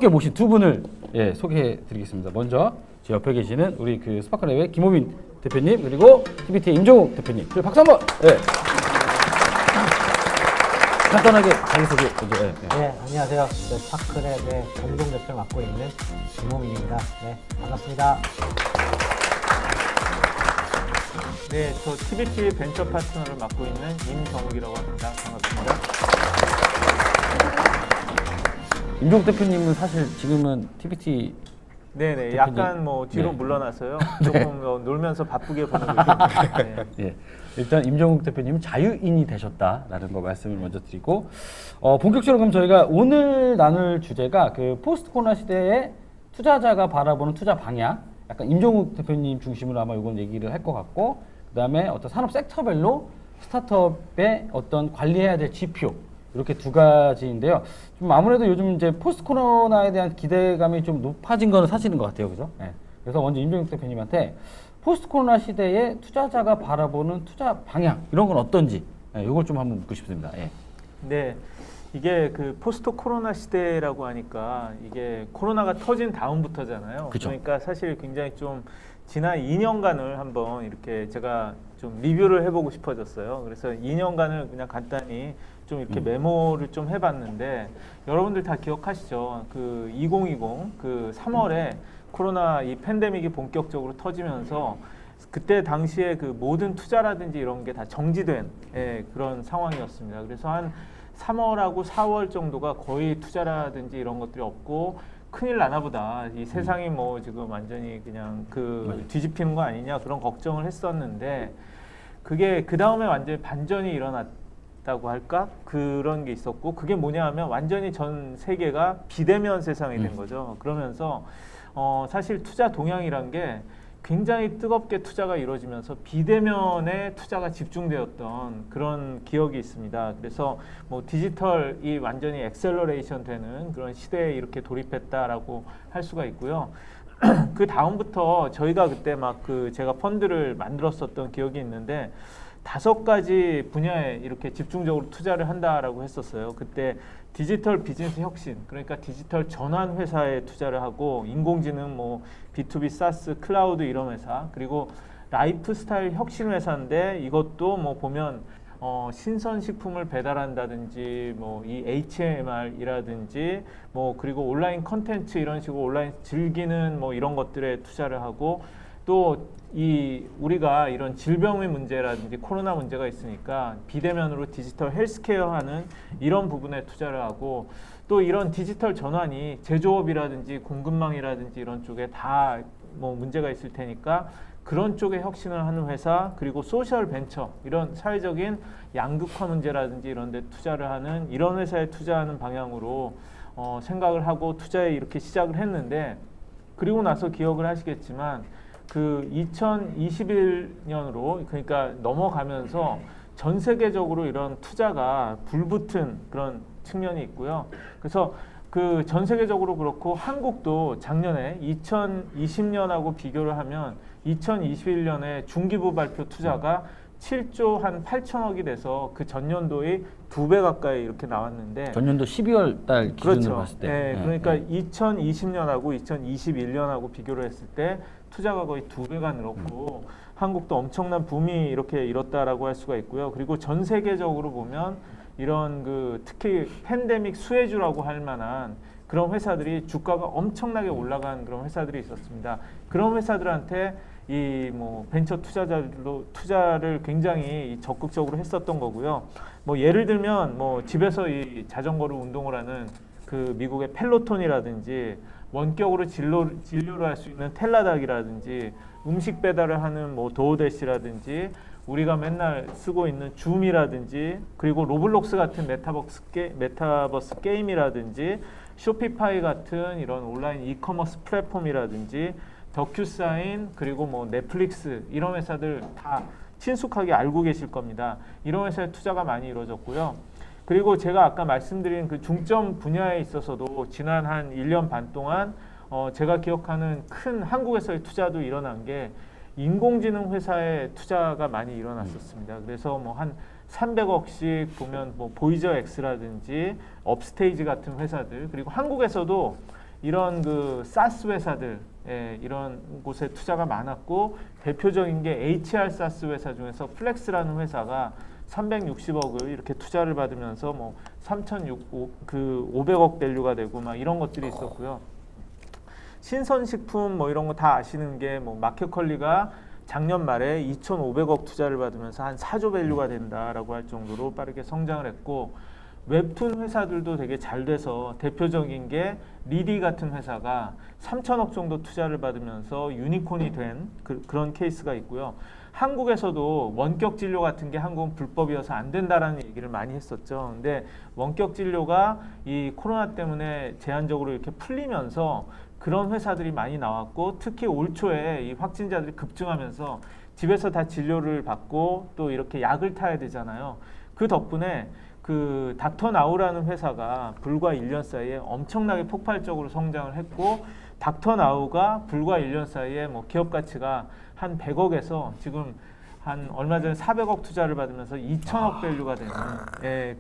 함께 모신 두 분을 소개해드리겠습니다. 먼저 제 옆에 계시는 우리 그 스파클랩의 김호민 대표님 그리고 TBT의 임종욱 대표님. 박수 한번. 간단하게 자기소개 먼저. 네, 안녕하세요. 스파클랩의 공동 대표를 맡고 있는 김호민입니다. 네, 반갑습니다. 네, 저 TBT 벤처 파트너를 맡고 있는 임정욱이라고 합니다. 반갑습니다. 임종욱 대표님은 사실 지금은 TBT 네네, 대표님. 약간 뭐 뒤로 네. 물러나서요. 조금 놀면서 바쁘게 보내고 있습니다. 네. 예, 일단 임종욱 대표님은 자유인이 되셨다라는 거 말씀을 먼저 드리고 본격적으로 그럼 저희가 오늘 나눌 주제가 그 포스트 코로나 시대에 투자자가 바라보는 투자 방향, 약간 임종욱 대표님 중심으로 아마 이건 얘기를 할 것 같고, 그 다음에 어떤 산업 섹터별로 스타트업의 어떤 관리해야 될 지표, 이렇게 두 가지인데요. 좀 아무래도 요즘 이제 포스트 코로나에 대한 기대감이 좀 높아진 거는 사실인 것 같아요, 그죠? 네. 그래서 먼저 임종욱 대표님한테 포스트 코로나 시대에 투자자가 바라보는 투자 방향 이런 건 어떤지, 이걸 좀 한번 묻고 싶습니다. 예. 네, 이게 그 포스트 코로나 시대라고 하니까 이게 코로나가 터진 다음부터잖아요. 그쵸. 그러니까 사실 굉장히 좀 지난 2년간을 한번 이렇게 제가 좀 리뷰를 해보고 싶어졌어요. 그래서 2년간을 그냥 간단히 좀 이렇게 메모를 좀 해봤는데, 여러분들 다 기억하시죠? 그 2020 그 3월에 코로나 이 팬데믹이 본격적으로 터지면서 그때 당시에 그 모든 투자라든지 이런 게 다 정지된 그런 상황이었습니다. 그래서 한 3월하고 4월 정도가 거의 투자라든지 이런 것들이 없고 큰일 나나 보다. 이 세상이 뭐 지금 완전히 그냥 그 뒤집히는 거 아니냐 그런 걱정을 했었는데, 그게 그 다음에 완전히 반전이 일어났다고 할까? 그런 게 있었고, 그게 뭐냐 하면 완전히 전 세계가 비대면 세상이 된 거죠. 그러면서 사실 투자 동향이란 게 굉장히 뜨겁게 투자가 이루어지면서 비대면에 투자가 집중되었던 그런 기억이 있습니다. 그래서 뭐 디지털이 완전히 엑셀러레이션 되는 그런 시대에 이렇게 돌입했다라고 할 수가 있고요. 그 다음부터 저희가 그때 막 그 제가 펀드를 만들었었던 기억이 있는데 5가지 분야에 이렇게 집중적으로 투자를 한다라고 했었어요. 그때 디지털 비즈니스 혁신, 그러니까 디지털 전환 회사에 투자를 하고, 인공지능, 뭐 B2B 사스, 클라우드 이런 회사, 그리고 라이프 스타일 혁신 회사인데 이것도 뭐 보면 신선식품을 배달한다든지 뭐 이 HMR이라든지 뭐 그리고 온라인 컨텐츠 이런 식으로 온라인 즐기는 뭐 이런 것들에 투자를 하고, 또 이 우리가 이런 질병의 문제라든지 코로나 문제가 있으니까 비대면으로 디지털 헬스케어 하는 이런 부분에 투자를 하고, 또 이런 디지털 전환이 제조업이라든지 공급망이라든지 이런 쪽에 다 뭐 문제가 있을 테니까 그런 쪽에 혁신을 하는 회사, 그리고 소셜 벤처 이런 사회적인 양극화 문제라든지 이런 데 투자를 하는 이런 회사에 투자하는 방향으로 생각을 하고 투자에 이렇게 시작을 했는데, 그리고 나서 기억을 하시겠지만 그 2021년으로 그러니까 넘어가면서 전 세계적으로 이런 투자가 불붙은 그런 측면이 있고요. 그래서 그 전 세계적으로 그렇고 한국도 작년에 2020년하고 비교를 하면 2021년에 중기부 발표 투자가 7조 한 8천억이 돼서 그 전년도의 2배 가까이 이렇게 나왔는데, 전년도 12월 달 기준으로 그렇죠. 봤을 때. 네, 그러니까 2020년하고 2021년하고 비교를 했을 때 투자가 거의 2배가 늘었고, 한국도 엄청난 붐이 이렇게 일었다라고 할 수가 있고요. 그리고 전 세계적으로 보면 이런 그 특히 팬데믹 수혜주라고 할 만한 그런 회사들이 주가가 엄청나게 올라간 그런 회사들이 있었습니다. 그런 회사들한테 이 뭐 벤처 투자자들로 투자를 굉장히 적극적으로 했었던 거고요. 뭐 예를 들면 뭐 집에서 이 자전거로 운동을 하는 그 미국의 펠로톤이라든지, 원격으로 진료를 할 수 있는 텔라닥이라든지, 음식 배달을 하는 뭐 도어대시라든지, 우리가 맨날 쓰고 있는 줌이라든지, 그리고 로블록스 같은 메타버스 게임이라든지, 쇼피파이 같은 이런 온라인 이커머스 플랫폼이라든지, 덕큐사인, 그리고 뭐 넷플릭스 이런 회사들 다 친숙하게 알고 계실 겁니다. 이런 회사에 투자가 많이 이루어졌고요. 그리고 제가 아까 말씀드린 그 중점 분야에 있어서도 지난 한 1년 반 동안 제가 기억하는 큰 한국에서의 투자도 일어난 게 인공지능 회사에 투자가 많이 일어났었습니다. 그래서 뭐 한 300억씩 보면 뭐 보이저 X라든지 업스테이지 같은 회사들, 그리고 한국에서도 이런 그 사스 회사들 이런 곳에 투자가 많았고 대표적인 게 HR 사스 회사 중에서 플렉스라는 회사가 360억을 이렇게 투자를 받으면서 뭐 500억 밸류가 되고 막 이런 것들이 있었고요. 신선식품 뭐 이런 거 다 아시는 게 뭐 마켓컬리가 작년 말에 2,500억 투자를 받으면서 한 4조 밸류가 된다라고 할 정도로 빠르게 성장을 했고 웹툰 회사들도 되게 잘 돼서 대표적인 게 리디 같은 회사가 3천억 정도 투자를 받으면서 유니콘이 된 그런 케이스가 있고요. 한국에서도 원격 진료 같은 게 한국은 불법이어서 안 된다라는 얘기를 많이 했었죠. 근데 원격 진료가 이 코로나 때문에 제한적으로 이렇게 풀리면서 그런 회사들이 많이 나왔고 특히 올 초에 이 확진자들이 급증하면서 집에서 다 진료를 받고 또 이렇게 약을 타야 되잖아요. 그 덕분에 그 닥터나우라는 회사가 불과 1년 사이에 엄청나게 폭발적으로 성장을 했고 닥터나우가 불과 1년 사이에 뭐 기업 가치가 한 100억에서 지금 한 얼마 전에 400억 투자를 받으면서 2천억 밸류가 되는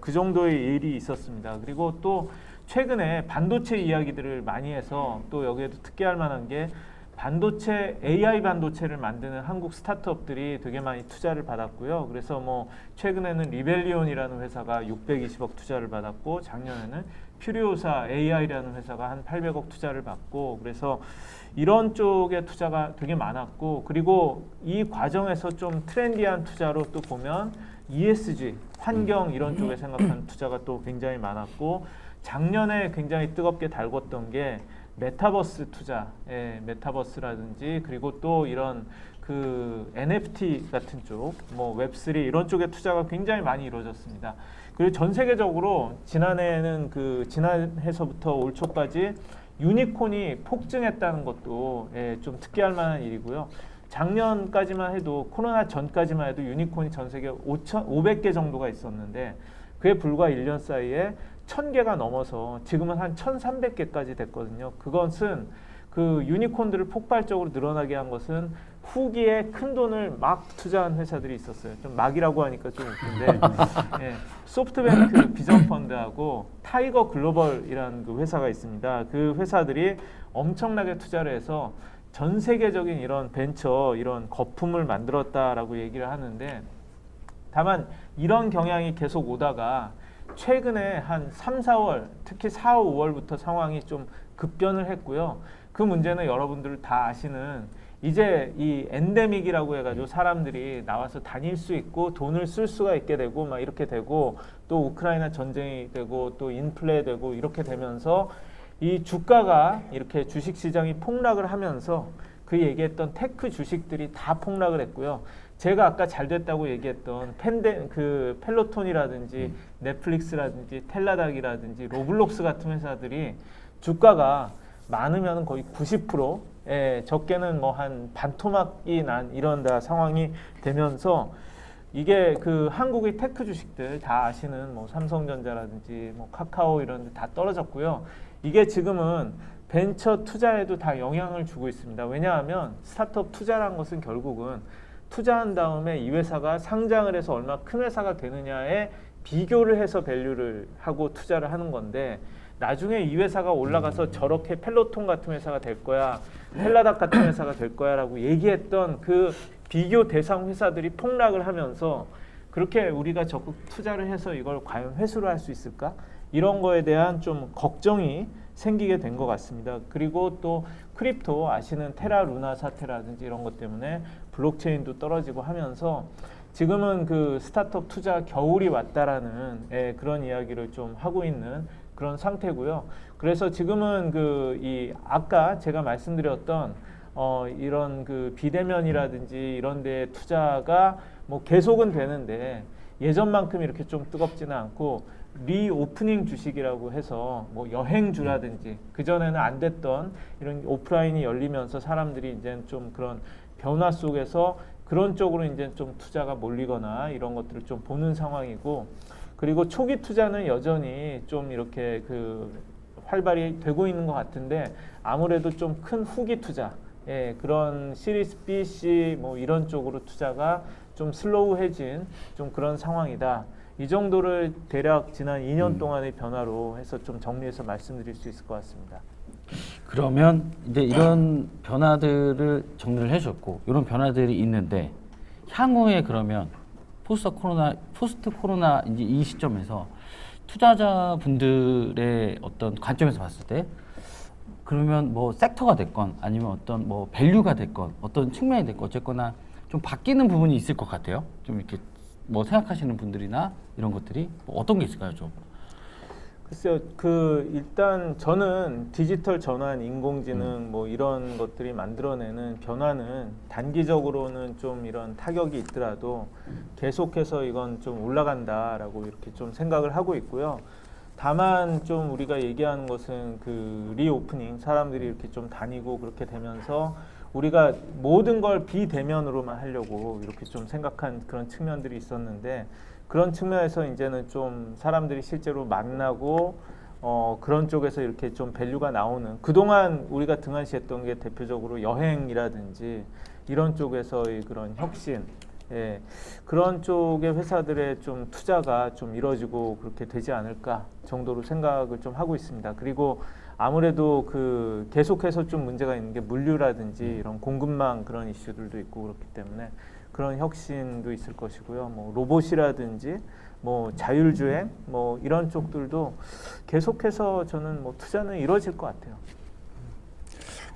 그 정도의 일이 있었습니다. 그리고 또 최근에 반도체 이야기들을 많이 해서 또 여기에도 특기할 만한 게 반도체 AI 반도체를 만드는 한국 스타트업들이 되게 많이 투자를 받았고요. 그래서 뭐 최근에는 리벨리온이라는 회사가 620억 투자를 받았고 작년에는 퓨리오사 AI라는 회사가 한 800억 투자를 받고 그래서 이런 쪽에 투자가 되게 많았고 그리고 이 과정에서 좀 트렌디한 투자로 또 보면 ESG 환경 이런 쪽에 생각하는 투자가 또 굉장히 많았고 작년에 굉장히 뜨겁게 달궜던 게 메타버스 투자, 메타버스라든지 그리고 또 이런 그 NFT 같은 쪽, 뭐 웹3 이런 쪽에 투자가 굉장히 많이 이루어졌습니다. 그리고 전 세계적으로 지난해에는 그 지난해서부터 올 초까지 유니콘이 폭증했다는 것도 좀 특이할 만한 일이고요. 작년까지만 해도 코로나 전까지만 해도 유니콘이 전 세계 500개 정도가 있었는데 그게 불과 1년 사이에 1,000개가 넘어서 지금은 한 1,300개까지 됐거든요. 그것은 그 유니콘들을 폭발적으로 늘어나게 한 것은 후기에 큰 돈을 막 투자한 회사들이 있었어요. 좀 막이라고 하니까 좀 웃긴데 소프트뱅크 비전펀드하고 타이거 글로벌이라는 그 회사가 있습니다. 그 회사들이 엄청나게 투자를 해서 전 세계적인 이런 벤처 이런 거품을 만들었다라고 얘기를 하는데 다만 이런 경향이 계속 오다가 최근에 한 3, 4월 특히 4, 5월부터 상황이 좀 급변을 했고요. 그 문제는 여러분들 다 아시는 이제 이 엔데믹이라고 해가지고 사람들이 나와서 다닐 수 있고 돈을 쓸 수가 있게 되고 막 이렇게 되고 또 우크라이나 전쟁이 되고 또 인플레 되고 이렇게 되면서 이 주가가 이렇게 주식시장이 폭락을 하면서 그 얘기했던 테크 주식들이 다 폭락을 했고요. 제가 아까 잘 됐다고 얘기했던 그 펠로톤이라든지 넷플릭스라든지 텔라닥이라든지 로블록스 같은 회사들이 주가가 많으면 거의 90%, 적게는 뭐 한 반토막이 난 이런 다 상황이 되면서 이게 그 한국의 테크 주식들 다 아시는 뭐 삼성전자라든지 뭐 카카오 이런 데 다 떨어졌고요. 이게 지금은 벤처 투자에도 다 영향을 주고 있습니다. 왜냐하면 스타트업 투자라는 것은 결국은 투자한 다음에 이 회사가 상장을 해서 얼마 큰 회사가 되느냐에 비교를 해서 밸류를 하고 투자를 하는 건데 나중에 이 회사가 올라가서 저렇게 펠로톤 같은 회사가 될 거야, 텔라닥 같은 회사가 될 거야 라고 얘기했던 그 비교 대상 회사들이 폭락을 하면서 그렇게 우리가 적극 투자를 해서 이걸 과연 회수를 할 수 있을까? 이런 거에 대한 좀 걱정이 생기게 된 것 같습니다. 그리고 또 크립토 아시는 테라 루나 사태라든지 이런 것 때문에 블록체인도 떨어지고 하면서 지금은 그 스타트업 투자 겨울이 왔다라는 그런 이야기를 좀 하고 있는 그런 상태고요. 그래서 지금은 그 이 아까 제가 말씀드렸던 이런 그 비대면이라든지 이런 데 투자가 뭐 계속은 되는데 예전만큼 이렇게 좀 뜨겁지는 않고 리오프닝 주식이라고 해서 뭐 여행주라든지 그전에는 안 됐던 이런 오프라인이 열리면서 사람들이 이제 좀 그런 변화 속에서 그런 쪽으로 이제 좀 투자가 몰리거나 이런 것들을 좀 보는 상황이고 그리고 초기 투자는 여전히 좀 이렇게 그 활발히 되고 있는 것 같은데 아무래도 좀 큰 후기 투자 그런 시리즈 B, C 뭐 이런 쪽으로 투자가 좀 슬로우해진 좀 그런 상황이다. 이 정도를 대략 지난 2년 동안의 변화로 해서 좀 정리해서 말씀드릴 수 있을 것 같습니다. 그러면 이제 이런 변화들을 정리를 해줬고 이런 변화들이 있는데 향후에 그러면 포스트 코로나 이제 이 시점에서 투자자분들의 어떤 관점에서 봤을 때 그러면 뭐 섹터가 됐건 아니면 어떤 뭐 밸류가 됐건 어떤 측면이 됐건 어쨌거나 좀 바뀌는 부분이 있을 것 같아요. 좀 이렇게 뭐 생각하시는 분들이나 이런 것들이 뭐 어떤 게 있을까요, 좀? 글쎄요, 일단 저는 디지털 전환, 인공지능 뭐 이런 것들이 만들어내는 변화는 단기적으로는 좀 이런 타격이 있더라도 계속해서 이건 좀 올라간다라고 이렇게 좀 생각을 하고 있고요. 다만 좀 우리가 얘기하는 것은 그 리오프닝, 사람들이 이렇게 좀 다니고 그렇게 되면서 우리가 모든 걸 비대면으로만 하려고 이렇게 좀 생각한 그런 측면들이 있었는데, 그런 측면에서 이제는 좀 사람들이 실제로 만나고 그런 쪽에서 이렇게 좀 밸류가 나오는, 그동안 우리가 등한시했던 게 대표적으로 여행이라든지 이런 쪽에서의 그런 혁신, 예, 그런 쪽의 회사들의 좀 투자가 좀 이루어지고 그렇게 되지 않을까 정도로 생각을 좀 하고 있습니다. 그리고 아무래도 그 계속해서 좀 문제가 있는 게 물류라든지 이런 공급망 그런 이슈들도 있고 그렇기 때문에 그런 혁신도 있을 것이고요. 뭐 로봇이라든지 뭐 자율주행 뭐 이런 쪽들도 계속해서 저는 뭐 투자는 이루어질 것 같아요.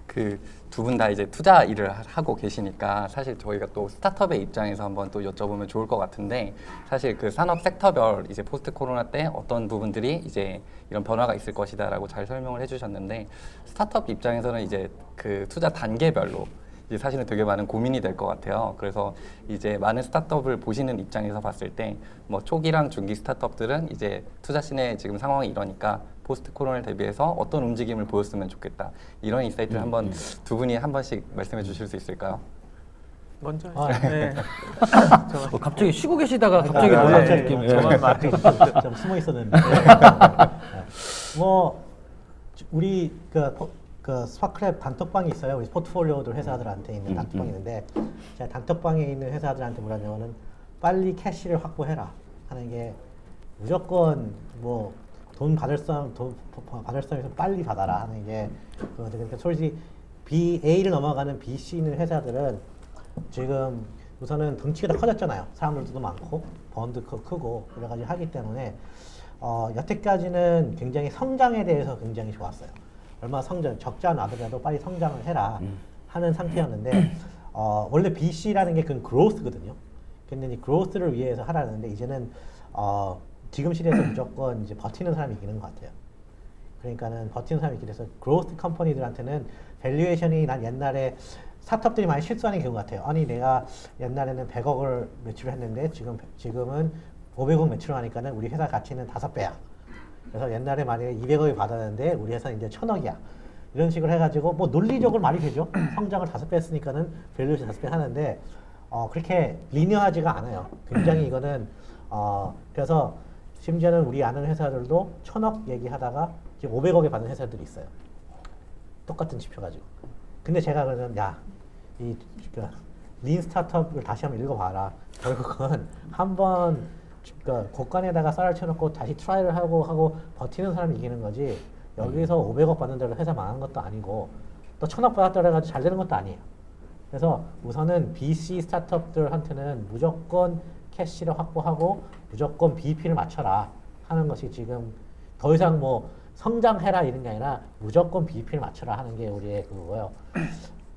그 두 분 다 이제 투자 일을 하고 계시니까 사실 저희가 또 스타트업의 입장에서 한번 또 여쭤보면 좋을 것 같은데, 사실 그 산업 섹터별 이제 포스트 코로나 때 어떤 부분들이 이제 이런 변화가 있을 것이다라고 잘 설명을 해주셨는데, 스타트업 입장에서는 이제 그 투자 단계별로 이제 사실은 되게 많은 고민이 될 것 같아요. 그래서 이제 많은 스타트업을 보시는 입장에서 봤을 때 뭐 초기랑 중기 스타트업들은 이제 투자 시내 지금 상황이 이러니까 포스트 코로나를 대비해서 어떤 움직임을 보였으면 좋겠다, 이런 인사이트를 한번 두 분이 한 번씩 말씀해 주실 수 있을까요? 먼저 아, 네. 갑자기 쉬고 계시다가 갑자기 아, 놀란 네. 느낌. 저만 말이 좀 숨어 있었는데 뭐 우리 그 스파크랩 단톡방이 있어요. 우리 포트폴리오들 회사들한테 있는 단톡방이 있는데, 제가 단톡방에 있는 회사들한테 뭐라냐면은 빨리 캐시를 확보해라 하는 게, 무조건 뭐 돈 받을 사람에서 빨리 받아라 하는 게 그거거든요. 그러니까 솔직히 A를 넘어가는 B, C 있는 회사들은 지금 우선은 덩치가 다 커졌잖아요. 사람들도 많고 번도 크고 여러 가지 하기 때문에 여태까지는 굉장히 성장에 대해서 굉장히 좋았어요. 얼마 적자 나더라도 빨리 성장을 해라 하는 상태였는데, 원래 BC라는 게 그건 growth거든요. 근데 이 growth를 위해서 하라는데, 이제는 지금 시대에서 무조건 이제 버티는 사람이 이기는 것 같아요. 그러니까는 버티는 사람이 이기서 growth 컴퍼니들한테는 밸류에이션이, 난 옛날에 스타트업들이 많이 실수하는 경우 같아요. 아니 내가 옛날에는 100억을 매출을 했는데 지금은 500억 매출을 하니까는 우리 회사 가치는 5배야. 그래서 옛날에 만약에 200억이 받았는데 우리 회사는 이제 1000억이야. 이런 식으로 해가지고 뭐 논리적으로 말이 되죠. 성장을 5배 했으니까는 밸류에이션 5배 하는데 그렇게 리니어하지가 않아요. 굉장히 이거는 그래서 심지어는 우리 아는 회사들도 1000억 얘기하다가 지금 500억에 받는 회사들이 있어요. 똑같은 지표 가지고. 근데 제가 그러면 린 스타트업을 다시 한번 읽어봐라. 결국은 한번 고간에다가 쌀을 쳐놓고 다시 트라이를 하고 버티는 사람이 이기는 거지, 여기서 500억 받는다고 회사 망한 것도 아니고 또 1000억 받았다고 해가지고 잘 되는 것도 아니에요. 그래서 우선은 BC 스타트업들한테는 무조건 캐시를 확보하고 무조건 BEP를 맞춰라 하는 것이 지금 더 이상 뭐 성장해라 이런 게 아니라 무조건 BEP를 맞춰라 하는 게 우리의 그거고요.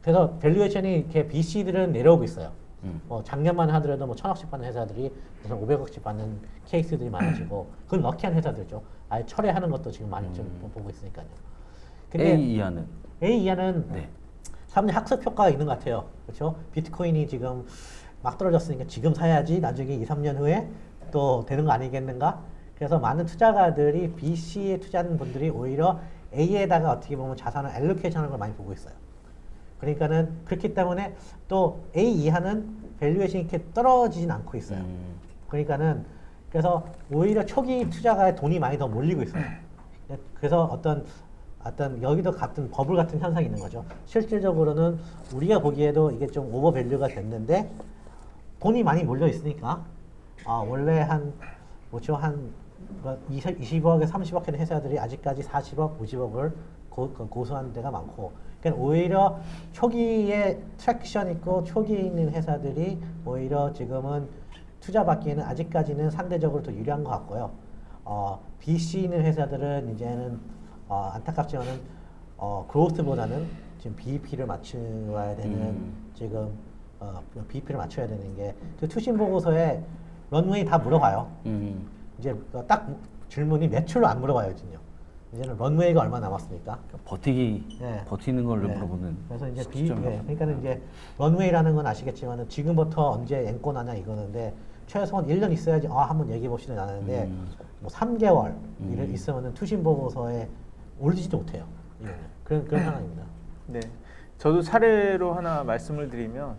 그래서 밸류에이션이 이렇게 BC들은 내려오고 있어요. 뭐 작년만 하더라도 뭐 1000억씩 받는 회사들이 무슨 500억씩 받는 케이스들이 많아지고, 그건 럭키한 회사들죠. 아예 철회하는 것도 지금 많이 좀 보고 있으니까요. 근데 A 이하는 A 이하는 네. 사람들이 학습 효과가 있는 것 같아요. 그렇죠? 비트코인이 지금 막 떨어졌으니까 지금 사야지 나중에 2, 3년 후에 또 되는 거 아니겠는가? 그래서 많은 투자가들이 BC에 투자하는 분들이 오히려 A에다가 어떻게 보면 자산을 알로케이션 하는 걸 많이 보고 있어요. 그러니까는 그렇기 때문에 또 A 이하는 밸류에이션이 이렇게 떨어지진 않고 있어요. 그러니까는 그래서 오히려 초기 투자가에 돈이 많이 더 몰리고 있어요. 그래서 어떤 여기도 같은 버블 같은 현상이 있는 거죠. 실질적으로는 우리가 보기에도 이게 좀 오버밸류가 됐는데 돈이 많이 몰려 있으니까 원래 한 20억에 30억 하는 회사들이 아직까지 40억, 50억을 고수한 데가 많고, 그러니까 오히려 초기에 트랙션 있고 초기에 있는 회사들이 오히려 지금은 투자 받기에는 아직까지는 상대적으로 더 유리한 것 같고요. BC 있는 회사들은 이제는 안타깝지만은 그로스보다는 지금 BEP를 맞춰야 되는 지금 BEP를 맞춰야 되는 게 그 투신 보고서에 런웨이 다 물어봐요. 이제 딱 질문이 매출로 안 물어봐요, 지금요. 이제는 런웨이가 얼마 남았습니까? 버티는 걸 네. 물어보는. 그래서 이제 시점이 그러니까는 이제 런웨이라는 건 아시겠지만은 지금부터 언제 앵꼬나냐 이거는데 최소한 1년 있어야지 한번 얘기해 보시는 않았는데 뭐 3개월 있으면은 투신 보고서에 올리지도 못해요. 그런 상황입니다. 네, 저도 사례로 하나 말씀을 드리면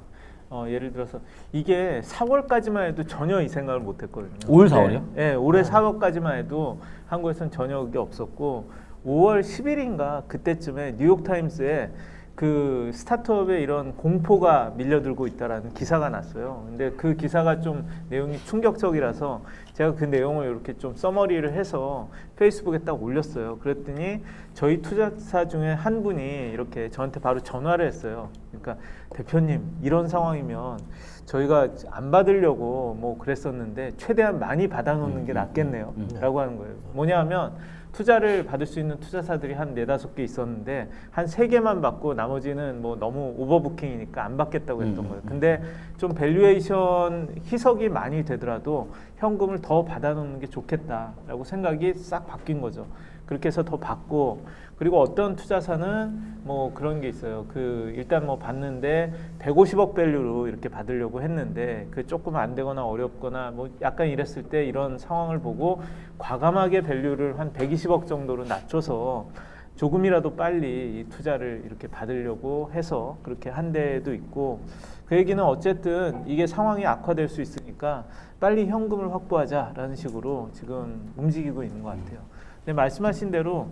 예를 들어서 이게 4월까지만 해도 전혀 이 생각을 못했거든요. 올 4월이요? 네, 올해 4월까지만 해도 한국에서는 전혀 그게 없었고 5월 10일인가 그때쯤에 뉴욕 타임스에 그 스타트업의 이런 공포가 밀려들고 있다라는 기사가 났어요. 근데 그 기사가 좀 내용이 충격적이라서 제가 그 내용을 이렇게 좀 서머리를 해서 페이스북에 딱 올렸어요. 그랬더니 저희 투자사 중에 한 분이 이렇게 저한테 바로 전화를 했어요. 그러니까 대표님 이런 상황이면 저희가 안 받으려고 뭐 그랬었는데 최대한 많이 받아놓는 게 낫겠네요 라고 하는 거예요. 뭐냐 하면 투자를 받을 수 있는 투자사들이 한 4-5개 있었는데 한 3개만 받고 나머지는 뭐 너무 오버부킹이니까 안 받겠다고 했던 거예요. 근데 좀 밸류에이션 희석이 많이 되더라도 현금을 더 받아놓는 게 좋겠다라고 생각이 싹 바뀐 거죠. 그렇게 해서 더 받고, 그리고 어떤 투자사는 뭐 그런 게 있어요. 그 일단 뭐 받는데 150억 밸류로 이렇게 받으려고 했는데 그 조금 안 되거나 어렵거나 뭐 약간 이랬을 때 이런 상황을 보고 과감하게 밸류를 한 120억 정도로 낮춰서 조금이라도 빨리 이 투자를 이렇게 받으려고 해서 그렇게 한 데도 있고, 그 얘기는 어쨌든 이게 상황이 악화될 수 있으니까 빨리 현금을 확보하자라는 식으로 지금 움직이고 있는 것 같아요. 근데 말씀하신 대로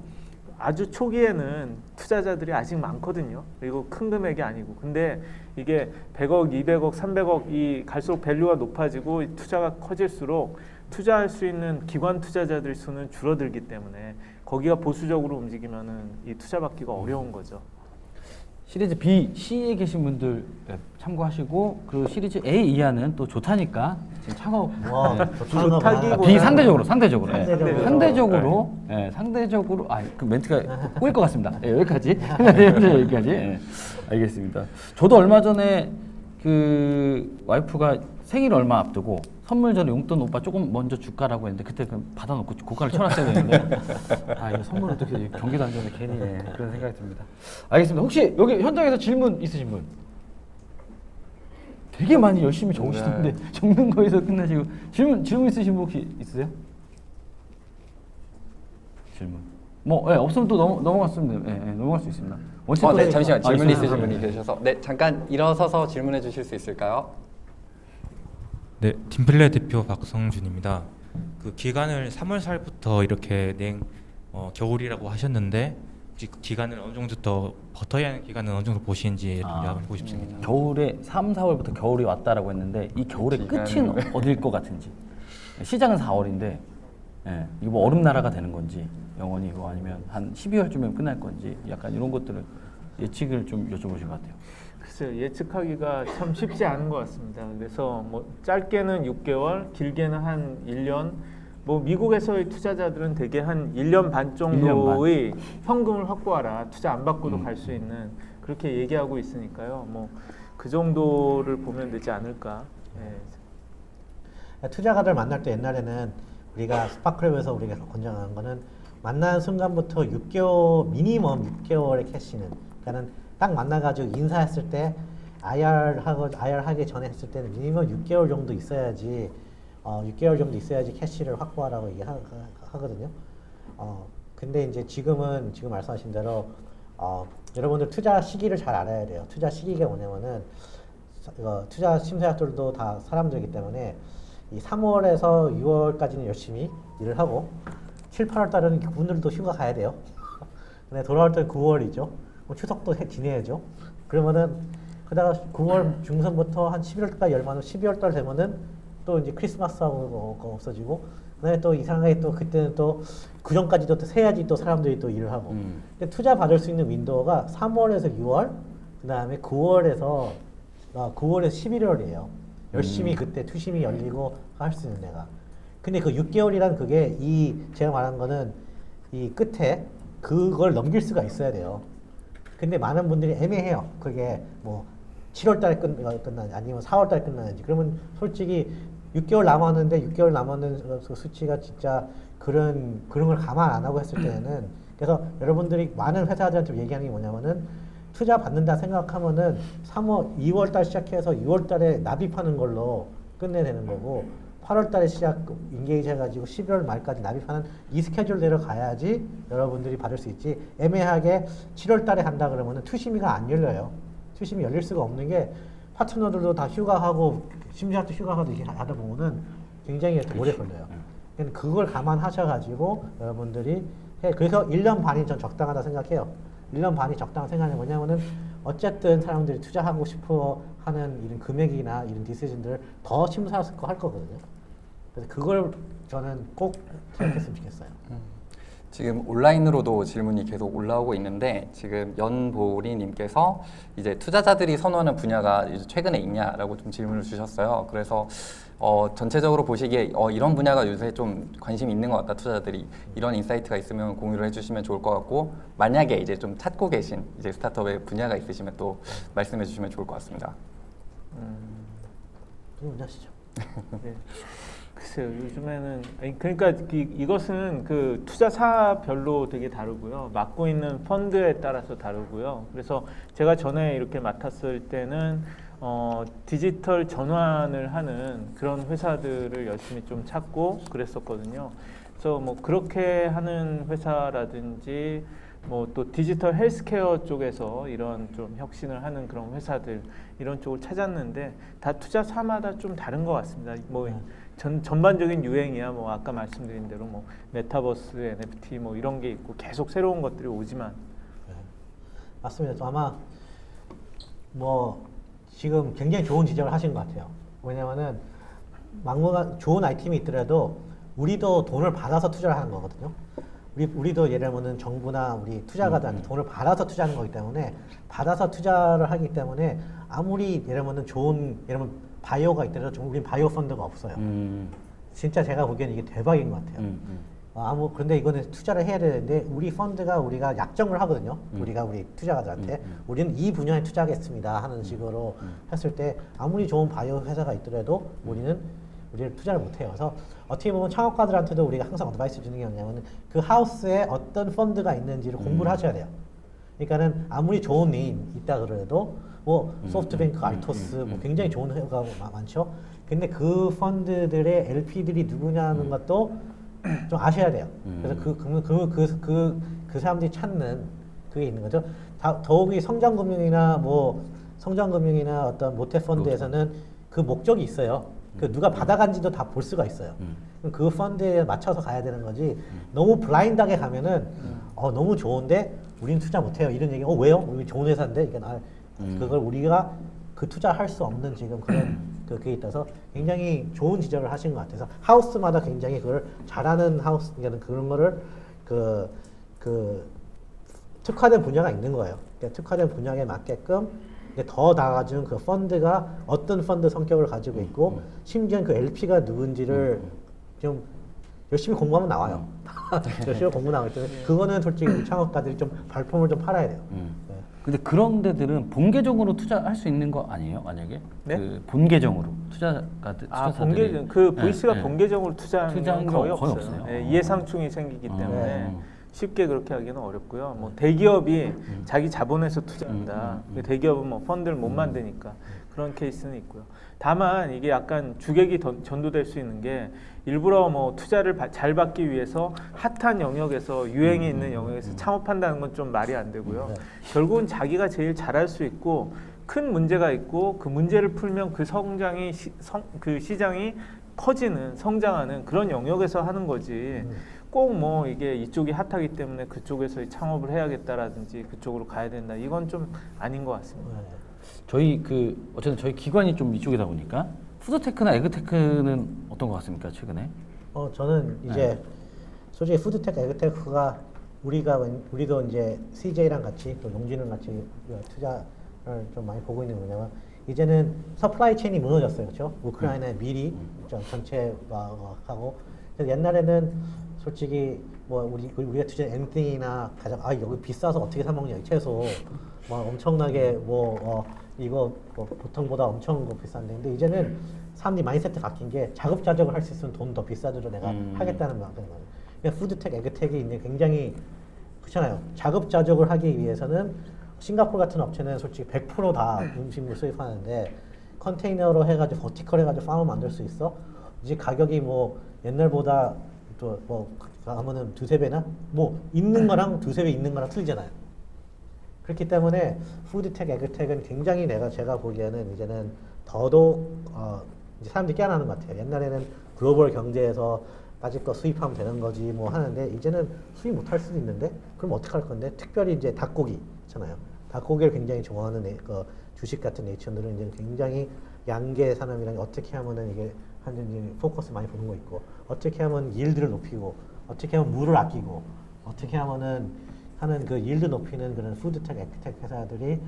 아주 초기에는 투자자들이 아직 많거든요. 그리고 큰 금액이 아니고. 근데 이게 100억, 200억, 300억이 갈수록 밸류가 높아지고 투자가 커질수록 투자할 수 있는 기관 투자자들 수는 줄어들기 때문에 거기가 보수적으로 움직이면은 이 투자 받기가 어려운 거죠. 시리즈 B, C에 계신 분들 참고하시고, 그 시리즈 A 이하는 또 좋다니까 지금 창업 좋다기보다 B 상대적으로 상대적으로 그 멘트가 꼬일 것 같습니다. 여기까지 여기까지. 알겠습니다. 저도 얼마 전에 그 와이프가 생일 얼마 앞두고 선물 전에 용돈 오빠 조금 먼저 줄까라고 했는데 그때 그냥 받아놓고 고가를 쳐놨어야 되는데 이거 선물 어떻게 경기도 안 좋은데 괜히 그런 생각이 듭니다. 알겠습니다. 혹시 여기 현장에서 질문 있으신 분? 되게 많이 열심히 적으시던데 적는 거에서 끝나시고 질문 있으신 분 혹시 있으세요? 질문 뭐 없으면 또 넘어갔으면 넘어갈 수 있습니다. 네, 잠시만 질문 있습니다. 있으신 분이 계셔서 잠깐 일어서서 질문해 주실 수 있을까요? 네, 팀플레 대표 박성준입니다. 그 기간을 3월 4일부터 이렇게 겨울이라고 하셨는데 혹시 그 기간을 어느 정도 더 버텨야 하는 기간은 어느 정도 보시는지 좀 알고 싶습니다. 겨울에 3, 4월부터 겨울이 왔다라고 했는데 이 겨울의 끝은 어딜 것 같은지. 시작은 4월인데 이거 뭐 얼음 나라가 되는 건지 영원히 이거 아니면 한 12월쯤에 끝날 건지 약간 이런 것들을 예측을 좀 여쭤보신 것 같아요. 글쎄요, 예측하기가 참 쉽지 않은 것 같습니다. 그래서 뭐 짧게는 6개월, 길게는 한 1년. 뭐 미국에서의 투자자들은 대개 한 1년 반 정도의 현금을 확보하라, 투자 안 받고도 갈 수 있는 그렇게 얘기하고 있으니까요. 뭐 그 정도를 보면 되지 않을까. 투자가들 만날 때 옛날에는 우리가 스파크랩에서 우리가 권장하는 거는 만나는 순간부터 6개월 미니멈 6개월의 캐시는, 그러니까는 딱 만나가지고 인사했을 때 IR 하기 전에 했을 때는 미니멈 6개월 정도 있어야지 6개월 정도 있어야지 캐시를 확보하라고 얘기하거든요. 근데 이제 지금 말씀하신 대로 여러분들 투자 시기를 잘 알아야 돼요. 투자 시기가 뭐냐면은 투자 심사위원들도 다 사람들이기 때문에 이 3월에서 6월까지는 열심히 일을 하고 7, 8월 달에는 그분들도 휴가 가야 돼요. 근데 돌아올 때는 9월이죠. 추석도 지내야죠. 그러면은 그다가 9월 중순부터 한 11월까지 열만은 12월 달 되면은 또 이제 크리스마스하고 없어지고 그다음에 또 이상하게 또 그때는 또 그 전까지도 또 세야지 또 사람들이 또 일을 하고. 근데 투자 받을 수 있는 윈도우가 3월에서 6월, 그다음에 9월에서 11월이에요. 열심히 그때 투심이 열리고 할 수 있는 데가. 근데 그 6개월이란 그게 이 제가 말한 거는 이 끝에 그걸 넘길 수가 있어야 돼요. 근데 많은 분들이 애매해요. 그게 뭐 7월 달에 끝나는지 아니면 4월 달에 끝나는지. 그러면 솔직히 6개월 남았는데 6개월 남았는 그 수치가 진짜 그런 걸 감안 안 하고 했을 때는 그래서 여러분들이 많은 회사들한테 얘기하는 게 뭐냐면은 투자 받는다 생각하면은 2월 달 시작해서 6월 달에 납입하는 걸로 끝내야 되는 거고 8월 달에 인게이지 해가지고 11월 말까지 납입하는 이 스케줄대로 가야지 여러분들이 받을 수 있지. 애매하게 7월 달에 한다 그러면은 투심이가 안 열려요. 투심이 열릴 수가 없는 게 파트너들도 다 휴가하고 심지어도 휴가하고 이렇게 하다 보면은 굉장히 오래 걸려요. 그러니까 그걸 감안하셔가지고 여러분들이 그래서 1년 반이 전 적당하다 생각해요. 1년 반이 적당한 생각이 뭐냐면은 어쨌든 사람들이 투자하고 싶어 하는 이런 금액이나 이런 디시전들을 더 심사숙고 할 거거든요. 그래서 그걸 저는 꼭 기억했으면 좋겠어요. 지금 온라인으로도 질문이 계속 올라오고 있는데 지금 연보리님께서 이제 투자자들이 선호하는 분야가 이제 최근에 있냐라고 좀 질문을 주셨어요. 그래서 전체적으로 보시기에 이런 분야가 요새 좀 관심이 있는 것 같다 투자자들이 이런 인사이트가 있으면 공유를 해주시면 좋을 것 같고 만약에 이제 좀 찾고 계신 이제 스타트업의 분야가 있으시면 또 말씀해 주시면 좋을 것 같습니다. 그럼 하시죠. 네. 글쎄요, 요즘에는 그러니까 이것은 그 투자사별로 되게 다르고요, 맡고 있는 펀드에 따라서 다르고요. 그래서 제가 전에 이렇게 맡았을 때는 디지털 전환을 하는 그런 회사들을 열심히 좀 찾고 그랬었거든요. 그래서 뭐 그렇게 하는 회사라든지 뭐 또 디지털 헬스케어 쪽에서 이런 좀 혁신을 하는 그런 회사들 이런 쪽을 찾았는데 다 투자사마다 좀 다른 것 같습니다. 뭐 전반적인 유행이야 뭐 아까 말씀드린 대로 뭐 메타버스, NFT 뭐 이런 게 있고 계속 새로운 것들이 오지만 맞습니다. 저 아마 뭐 지금 굉장히 좋은 지적을 하신 것 같아요. 왜냐면은 막무가 좋은 아이템이 있더라도 우리도 돈을 받아서 투자를 하는 거거든요. 우리도 예를 들면은 정부나 우리 투자가들한테 돈을 받아서 투자하는 거기 때문에 받아서 투자를 하기 때문에 아무리 예를 들면은 예를 들면 바이오가 있더라도 우린 바이오 펀드가 없어요. 진짜 제가 보기에는 이게 대박인 것 같아요. 그런데 이거는 투자를 해야 되는데 우리 펀드가 우리가 약정을 하거든요. 우리 투자가들한테 우리는 이 분야에 투자하겠습니다 하는 식으로 했을 때 아무리 좋은 바이오 회사가 있더라도 우리를 투자를 못해요. 그래서 어떻게 보면 창업가들한테도 우리가 항상 어드바이스 주는 게 뭐냐면 그 하우스에 어떤 펀드가 있는지를 공부를 하셔야 돼요. 그러니까는 아무리 좋은 네임 있다 그래도 뭐 소프트뱅크, 알토스 뭐 굉장히 좋은 회사가 많죠. 근데 그 펀드들의 LP들이 누구냐는 것도 좀 아셔야 돼요. 그래서 그 사람들이 찾는 그게 있는 거죠. 더욱이 성장금융이나 어떤 모태 펀드에서는 그 목적이 있어요. 그 누가 받아간지도 다 볼 수가 있어요. 그 펀드에 맞춰서 가야 되는 거지. 너무 블라인드하게 가면은 너무 좋은데 우리는 투자 못해요. 이런 얘기. 왜요? 우리 좋은 회사인데 그걸 우리가 그 투자할 수 없는 지금 그런 그게 있어서 굉장히 좋은 지적을 하신 것 같아서 하우스마다 굉장히 그걸 잘하는 하우스 그런 거를 그 특화된 분야가 있는 거예요. 그러니까 특화된 분야에 맞게끔 더 나아가지는 그 펀드가 어떤 펀드 성격을 가지고 있고 심지어 그 LP가 누군지를 좀 열심히 공부하면 나와요. 열심히 공부 나오기 때문에 그거는 솔직히 우리 창업가들이 좀 발품을 좀 팔아야 돼요. 네. 근데 그런 데들은 본계정으로 투자할 수 있는 거 아니에요? 만약에 네? 그 본계정으로 투자사들이 본계정 그 VC가 네. 본계정으로 투자하는 투자하는 건 거 거의 거의 없어요. 없어요. 예, 이해상충이 생기기 때문에 네. 쉽게 그렇게 하기는 어렵고요. 뭐 대기업이 자기 자본에서 투자한다. 대기업은 뭐 펀드를 못 만드니까 그런 케이스는 있고요. 다만 이게 약간 주객이 전도될 수 있는 게 일부러 뭐 투자를 잘 받기 위해서 핫한 영역에서 유행이 있는 영역에서 창업한다는 건 좀 말이 안 되고요. 결국은 자기가 제일 잘할 수 있고 큰 문제가 있고 그 문제를 풀면 그 성장이 그 시장이 커지는 성장하는 그런 영역에서 하는 거지. 꼭 뭐 이게 이쪽이 핫하기 때문에 그쪽에서 창업을 해야겠다라든지 그쪽으로 가야 된다. 이건 좀 아닌 것 같습니다. 저희 어쨌든 저희 기관이 좀 이쪽이다 보니까 푸드테크나 에그테크는 어떤 것 같습니까 최근에? 저는 이제 솔직히 푸드테크, 에그테크가 우리도 이제 CJ랑 같이 또 용진은 같이 투자를 좀 많이 보고 있는 거냐면 이제는 서플라이 체인이 무너졌어요, 그렇죠? 우크라이나에 미리 좀 전체화하고 옛날에는 솔직히 뭐 우리가 투자한 엔팅이나 가장 여기 비싸서 어떻게 사 먹냐 이 채소 막 엄청나게 이거 보통보다 엄청 비싼데 근데 이제는 사람들이 마인드세트 바뀐 게 자급자족을 할 수 있으면 돈 더 비싸더라도 내가 하겠다는 마음인 거예요. 그러니까 푸드텍, 에그텍이 이제 굉장히 그렇잖아요. 자급자족을 하기 위해서는 싱가포르 같은 업체는 솔직히 100%다 음식물 수입하는데 컨테이너로 해가지고 버티컬 해가지고 팜을 만들 수 있어. 이제 가격이 뭐 옛날보다 또 하면은 두세 배나 뭐 있는 거랑 두세 배 있는 거랑 틀리잖아요. 그렇기 때문에 푸드텍, 에그텍은 굉장히 제가 보기에는 이제는 더더욱 이제 사람들이 깨어나는 것 같아요. 옛날에는 글로벌 경제에서 빠질 거 수입하면 되는 거지 뭐 하는데 이제는 수입 못 할 수도 있는데 그럼 어떻게 할 건데 특별히 이제 닭고기 있잖아요. 닭고기를 굉장히 좋아하는 주식 같은 네이처들은 이제 굉장히 양계 산업이랑 어떻게 하면은 이게 하는지 포커스 많이 보는 거 있고 어떻게 하면 일드를 높이고 어떻게 하면 물을 아끼고 어떻게 하면은 하는 그 일드 높이는 그런 푸드텍, 에그텍 회사들이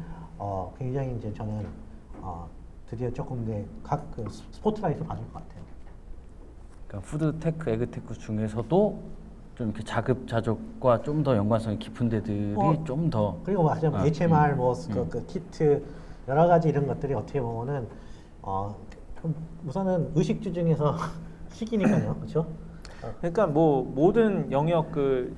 굉장히 이제 저는 드디어 조금 각 그 스포트라이트를 받을 것 같아요. 그러니까 푸드테크, 에그테크 중에서도 좀 이렇게 자급자족과 좀 더 연관성이 깊은 데들이 좀 더 그리고 뭐 하자면 HMR 그 키트 여러 가지 이런 것들이 어떻게 보면은 그럼 우선은 의식주 중에서 식이니까요, 그렇죠? 그러니까 뭐 모든 영역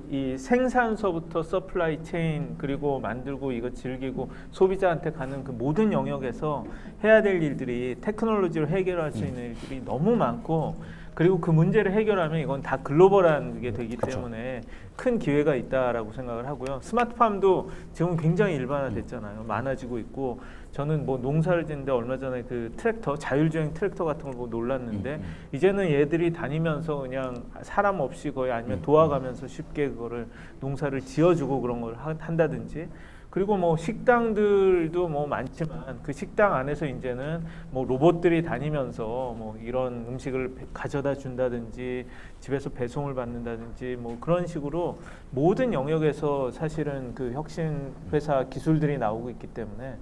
이 생산서부터 서플라이 체인 그리고 만들고 이거 즐기고 소비자한테 가는 그 모든 영역에서 해야 될 일들이 테크놀로지로 해결할 수 있는 일들이 너무 많고 그리고 그 문제를 해결하면 이건 다 글로벌한 게 되기 때문에 큰 기회가 있다라고 생각을 하고요. 스마트팜도 지금 굉장히 일반화됐잖아요. 많아지고 있고 저는 뭐 농사를 짓는데 얼마 전에 그 트랙터 자율주행 트랙터 같은 걸 보고 놀랐는데 이제는 얘들이 다니면서 그냥 사람 없이 거의 아니면 도와가면서 쉽게 그거를 농사를 지어주고 그런 걸 한다든지 그리고 뭐 식당들도 뭐 많지만 그 식당 안에서 이제는 뭐 로봇들이 다니면서 뭐 이런 음식을 가져다 준다든지 집에서 배송을 받는다든지 뭐 그런 식으로 모든 영역에서 사실은 그 혁신 회사 기술들이 나오고 있기 때문에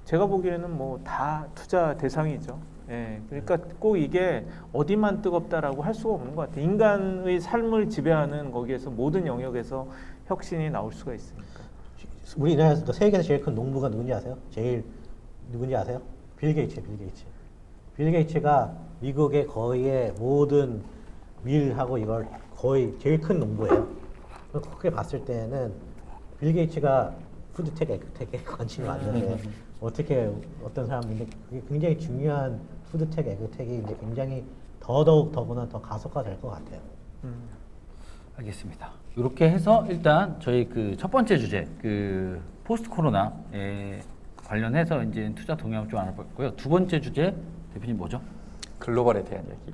제가 보기에는 뭐 다 투자 대상이죠. 예, 그러니까 꼭 이게 어디만 뜨겁다라고 할 수가 없는 것 같아요. 인간의 삶을 지배하는 거기에서 모든 영역에서 혁신이 나올 수가 있으니까. 우리나라에서 세계에서 제일 큰 농부가 누군지 아세요? 누군지 아세요? 빌 게이츠예요, 빌 게이츠. 빌 게이츠가 미국의 거의 모든 밀하고 이걸 거의 제일 큰 농부예요. 그렇게 봤을 때는 빌 게이츠가 푸드텍, 에그텍에 관심이 많은데 어떻게 어떤 사람인데 그게 굉장히 중요한 푸드텍, 에그텍이 이제 굉장히 더더구나 더 가속화될 것 같아요. 알겠습니다. 이렇게 해서 일단 저희 그 첫 번째 주제 그 포스트 코로나에 관련해서 이제 투자 동향을 좀 알아봤고요. 두 번째 주제 대표님 뭐죠? 글로벌에 대한 얘기.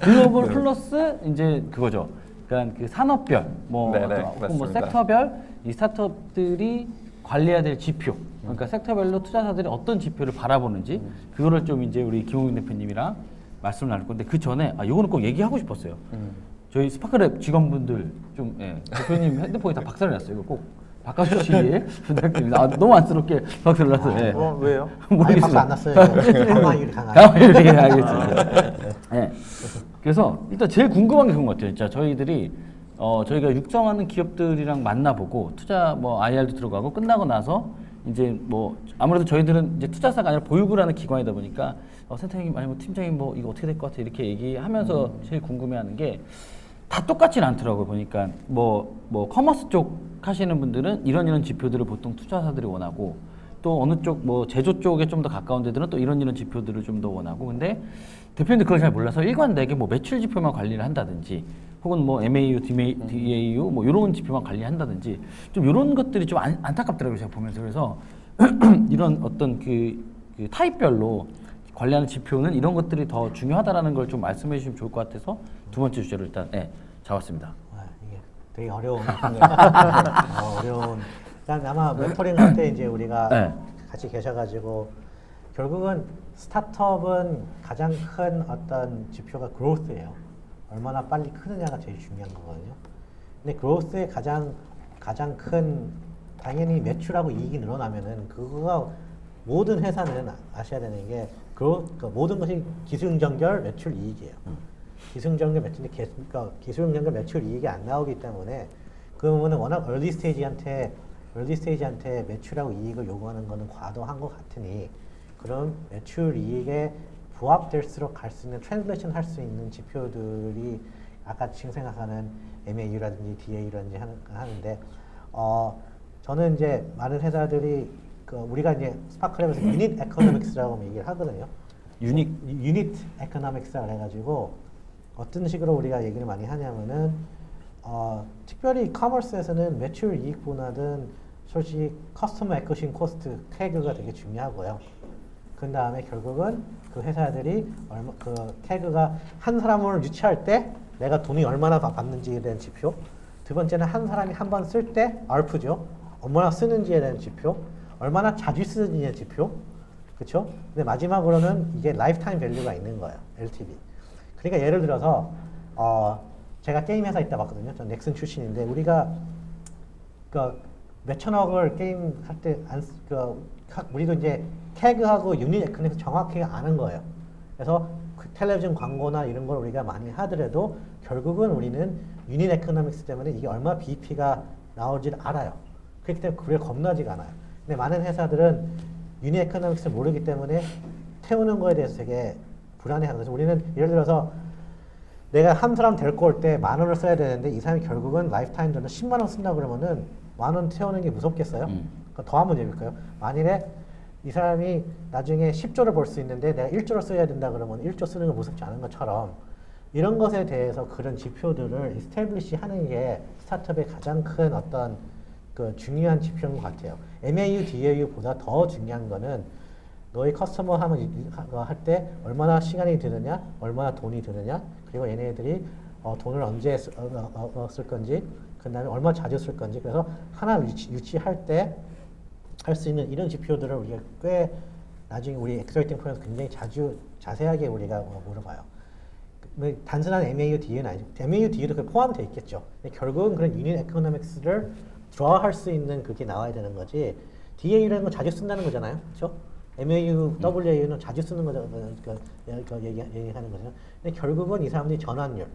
글로벌 플러스 이제 그거죠. 그러니까 그 산업별 뭐 네네, 혹은 뭐 맞습니다. 섹터별 이 스타트업들이 관리해야 될 지표. 그러니까 섹터별로 투자자들이 어떤 지표를 바라보는지 그거를 좀 이제 우리 김홍윤 대표님이랑 말씀을 나눌 건데 그 전에 이거는 꼭 얘기하고 싶었어요. 저희 스파크랩 직원분들 좀 대표님 핸드폰에 다 박살이 났어요. 이거 꼭 바꿔주시길 부탁드립니다. 너무 안쓰럽게 박살 났어요. 왜요? 아니 박수 안 났어요. 강화율이 강하게. 가만히 알겠습니다. 그래서 일단 제일 궁금한 게 그런 것 같아요. 진짜 저희들이 저희가 육성하는 기업들이랑 만나보고 투자 뭐 IR도 들어가고 끝나고 나서 이제 뭐 아무래도 저희들은 이제 투자사가 아니라 보육을 하는 기관이다 보니까 센터장님 아니면 팀장님 뭐 이거 어떻게 될 것 같아 이렇게 얘기하면서 제일 궁금해하는 게 다 똑같지는 않더라고요. 보니까 뭐 커머스 쪽 하시는 분들은 이런 지표들을 보통 투자사들이 원하고 또 어느 쪽 뭐 제조 쪽에 좀 더 가까운 데들은 또 이런 지표들을 좀 더 원하고 근데 대표님들 그걸 잘 몰라서 일관되게 뭐 매출 지표만 관리를 한다든지 혹은 뭐 MAU, DAU 뭐 이런 지표만 관리한다든지 좀 이런 것들이 좀 안타깝더라고요. 제가 보면서 그래서 이런 어떤 그 타입별로 관리하는 지표는 이런 것들이 더 중요하다라는 걸 좀 말씀해 주시면 좋을 것 같아서 두 번째 주제로 일단 잡았습니다. 이게 되게 어려운 어려운. 일단 아마 멘토링 할 때 이제 우리가 같이 계셔가지고 결국은 스타트업은 가장 큰 어떤 지표가 growth예요. 얼마나 빨리 크느냐가 제일 중요한 거거든요. 근데 그로스의 가장 큰 당연히 매출하고 이익이 늘어나면은 그거가 모든 회사는 아셔야 되는 게 모든 것이 기술응전결 매출 이익이에요. 기술응전결 매출 그러니까 기술응전결 매출 이익이 안 나오기 때문에 그러면은 워낙 얼리 스테이지한테 매출하고 이익을 요구하는 거는 과도한 것 같으니 그런 매출 이익에 부합될수록 갈 수 있는 트랜sl레이션 할 수 있는 지표들이 아까 지금 생각하는 MAU라든지 DAU라든지 하는데 저는 이제 많은 회사들이 우리가 이제 스파크랩에서 유닛 에코노믹스라고 얘기를 하거든요. 유닛 에코노믹스라 해가지고 어떤 식으로 우리가 얘기를 많이 하냐면은 특별히 커머스에서는 매출 이익보다는 솔직히 커스터머 애쿼시션 코스트 태그가 되게 중요하고요. 그 다음에 결국은 그 회사들이 그 태그가 한 사람을 유치할 때 내가 돈이 얼마나 받는지에 대한 지표. 두 번째는 한 사람이 한 번 쓸 때 ARPU죠. 얼마나 쓰는지에 대한 지표. 얼마나 자주 쓰는지에 대한 지표. 그렇죠? 근데 마지막으로는 이게 라이프타임 밸류가 있는 거예요. LTV. 그러니까 예를 들어서 제가 게임 회사 있다 봤거든요. 전 넥슨 출신인데 우리가 몇천억을 게임 할 때 우리도 이제 태그하고 유닛 에코노믹스 정확히 아는 거예요. 그래서 그 텔레비전 광고나 이런 걸 우리가 많이 하더라도 결국은 우리는 유닛 에코노믹스 때문에 이게 얼마 BEP가 나올지를 알아요. 그렇기 때문에 그게 겁나지가 않아요. 근데 많은 회사들은 유닛 에코노믹스를 모르기 때문에 태우는 거에 대해서 되게 불안해하는 거죠. 우리는 예를 들어서 내가 한 사람 데리고 올 때 10,000원을 써야 되는데 이 사람이 결국은 라이프타임 돈을 10만 원 쓴다 그러면은 10,000원 태우는 게 무섭겠어요? 그러니까 더 하면 재밌을까요? 만일에 이 사람이 나중에 10조를 벌 수 있는데 내가 1조를 써야 된다 그러면 1조 쓰는 거 무섭지 않은 것처럼 이런 것에 대해서 그런 지표들을 이스태블리시 하는 게 스타트업의 가장 큰 어떤 그 중요한 지표인 것 같아요. MAU, DAU보다 더 중요한 거는 너희 커스터머 할 때 얼마나 시간이 드느냐, 얼마나 돈이 드느냐, 그리고 얘네들이 돈을 언제 쓸 건지, 그 다음에 얼마 자주 쓸 건지. 그래서 하나 유치할 때 할 수 있는 이런 지표들을 우리가 꽤 나중에 우리 엑셀팅 프로에서 굉장히 자세하게 우리가 물어봐요. 단순한 MAU, DAU는 아니죠. MAU, DAU도 포함되어 있겠죠. 근데 결국은 그런 유닛 에코노믹스를 드라할 수 있는 그게 나와야 되는 거지. DAU라는 건 자주 쓴다는 거잖아요. 그렇죠? MAU, WAU는 자주 쓰는 거죠. 얘기하는 거죠. 근데 결국은 이 사람들이 전환율,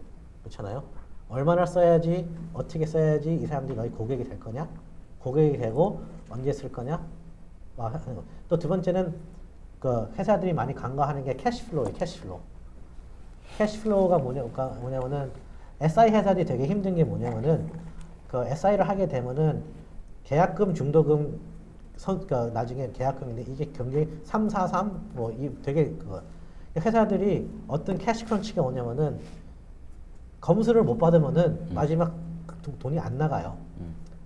그렇잖아요. 얼마나 써야지, 어떻게 써야지 이 사람들이 너희 고객이 될 거냐? 고객이 되고 언제 쓸 거냐? 또 두 번째는 그 회사들이 많이 간과하는 게 캐시플로우예요. 캐시플로우가 뭐냐면은 SI 회사들이 되게 힘든 게 뭐냐면은 그 SI를 하게 되면은 계약금, 중도금 나중에 계약금인데 이게 굉장히 343 되게 회사들이 어떤 캐시 크런치가 오냐면은 검수를 못 받으면은 마지막 돈이 안 나가요.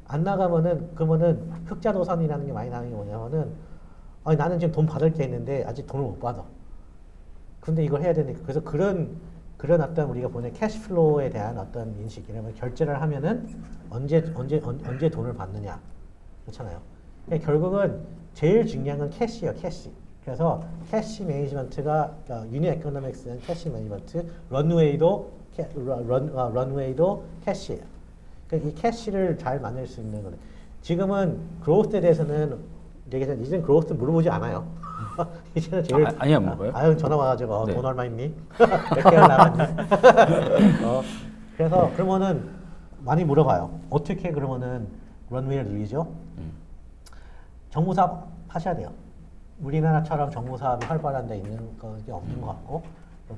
안 나가면은 그러면은 흑자도산이라는 게 많이 나는 게 뭐냐면은 나는 지금 돈 받을 게 있는데 아직 돈을 못 받아. 근데 이걸 해야 되니까 그래서 그런 어떤 우리가 보는 캐시플로우에 대한 어떤 인식이라면 결제를 하면은 언제 돈을 받느냐 그렇잖아요. 그러니까 결국은 제일 중요한 건 캐시예요, 캐시. 그래서 캐시 매니지먼트가 유닛 에코노믹스는 캐시 매니지먼트, 런웨이도 캐시예요. 그러니까 이 캐시를 잘 만들 수 있는 거는 지금은 그로스에 대해서는 이제는 그로스 물어보지 않아요. 이제는 제일 아니 안 물어봐요? 아유 전화 와가지고 네. 돈 얼마 있니? 몇 개월 남았니? 그래서 그러면은 많이 물어봐요. 어떻게 그러면은 런웨이를 늘리죠? 정부 사업 하셔야 돼요. 우리나라처럼 정부 사업이 활발한 데 있는 게 없는 것 같고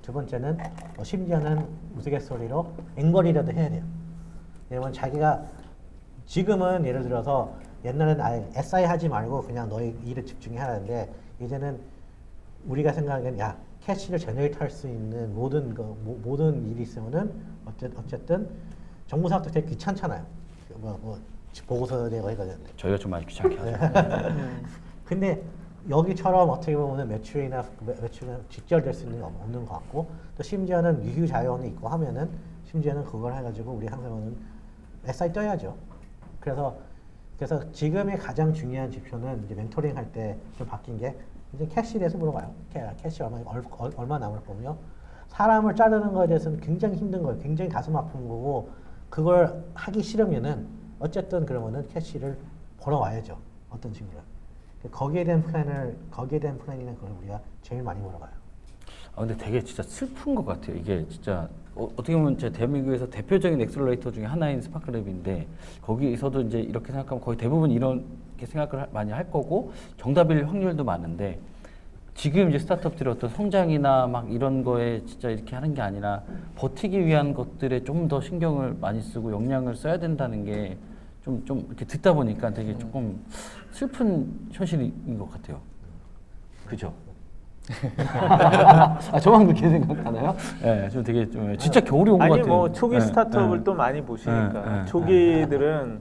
두 번째는 심지어는 우스갯소리로 앵벌이라도 해야 돼요. 왜냐면 자기가 지금은 예를 들어서 옛날에는 아예 SI 하지 말고 그냥 너희 일에 집중해 하는데 이제는 우리가 생각하기엔 캐시를 제너레이트 할 수 있는 모든 일이 있으면은 어쨌든 정부 사업도 되게 귀찮잖아요. 보고서 내고 해가지고. 저희가 좀 많이 귀찮게 하죠. 근데 여기처럼 어떻게 보면 매출이나 직결될 수 있는 게 없는 것 같고 또 심지어는 유휴 자원이 있고 하면은 심지어는 그걸 해가지고 우리 항상 SI 떠야죠. 그래서 지금의 가장 중요한 지표는 이제 멘토링 할 때 좀 바뀐 게 이제 캐시에 대해서 물어봐요. 캐시 얼마 남을 거고요. 사람을 자르는 거에 대해서는 굉장히 힘든 거예요. 굉장히 가슴 아픈 거고 그걸 하기 싫으면은 어쨌든 그러면은 캐시를 벌어와야죠. 어떤 친구는. 거기에 대한 플랜이나 그걸 우리가 제일 많이 벌어가요. 근데 되게 진짜 슬픈 것 같아요. 이게 진짜 어떻게 보면 제 대한민국에서 대표적인 엑셀러레이터 중에 하나인 스파크랩인데 거기서도 이제 이렇게 생각하면 거의 대부분 이렇게 생각을 많이 할 거고 정답일 확률도 많은데 지금 이제 스타트업들이 어떤 성장이나 막 이런 거에 진짜 이렇게 하는 게 아니라 버티기 위한 것들에 좀 더 신경을 많이 쓰고 역량을 써야 된다는 게 좀 이렇게 듣다 보니까 되게 조금 슬픈 현실인 것 같아요. 그죠? 저만 그렇게 생각하나요? 네, 좀 되게 좀 진짜 겨울이 온 것 같아요. 아니 뭐 초기 네, 스타트업을 네. 또 많이 보시니까 네, 네. 초기들은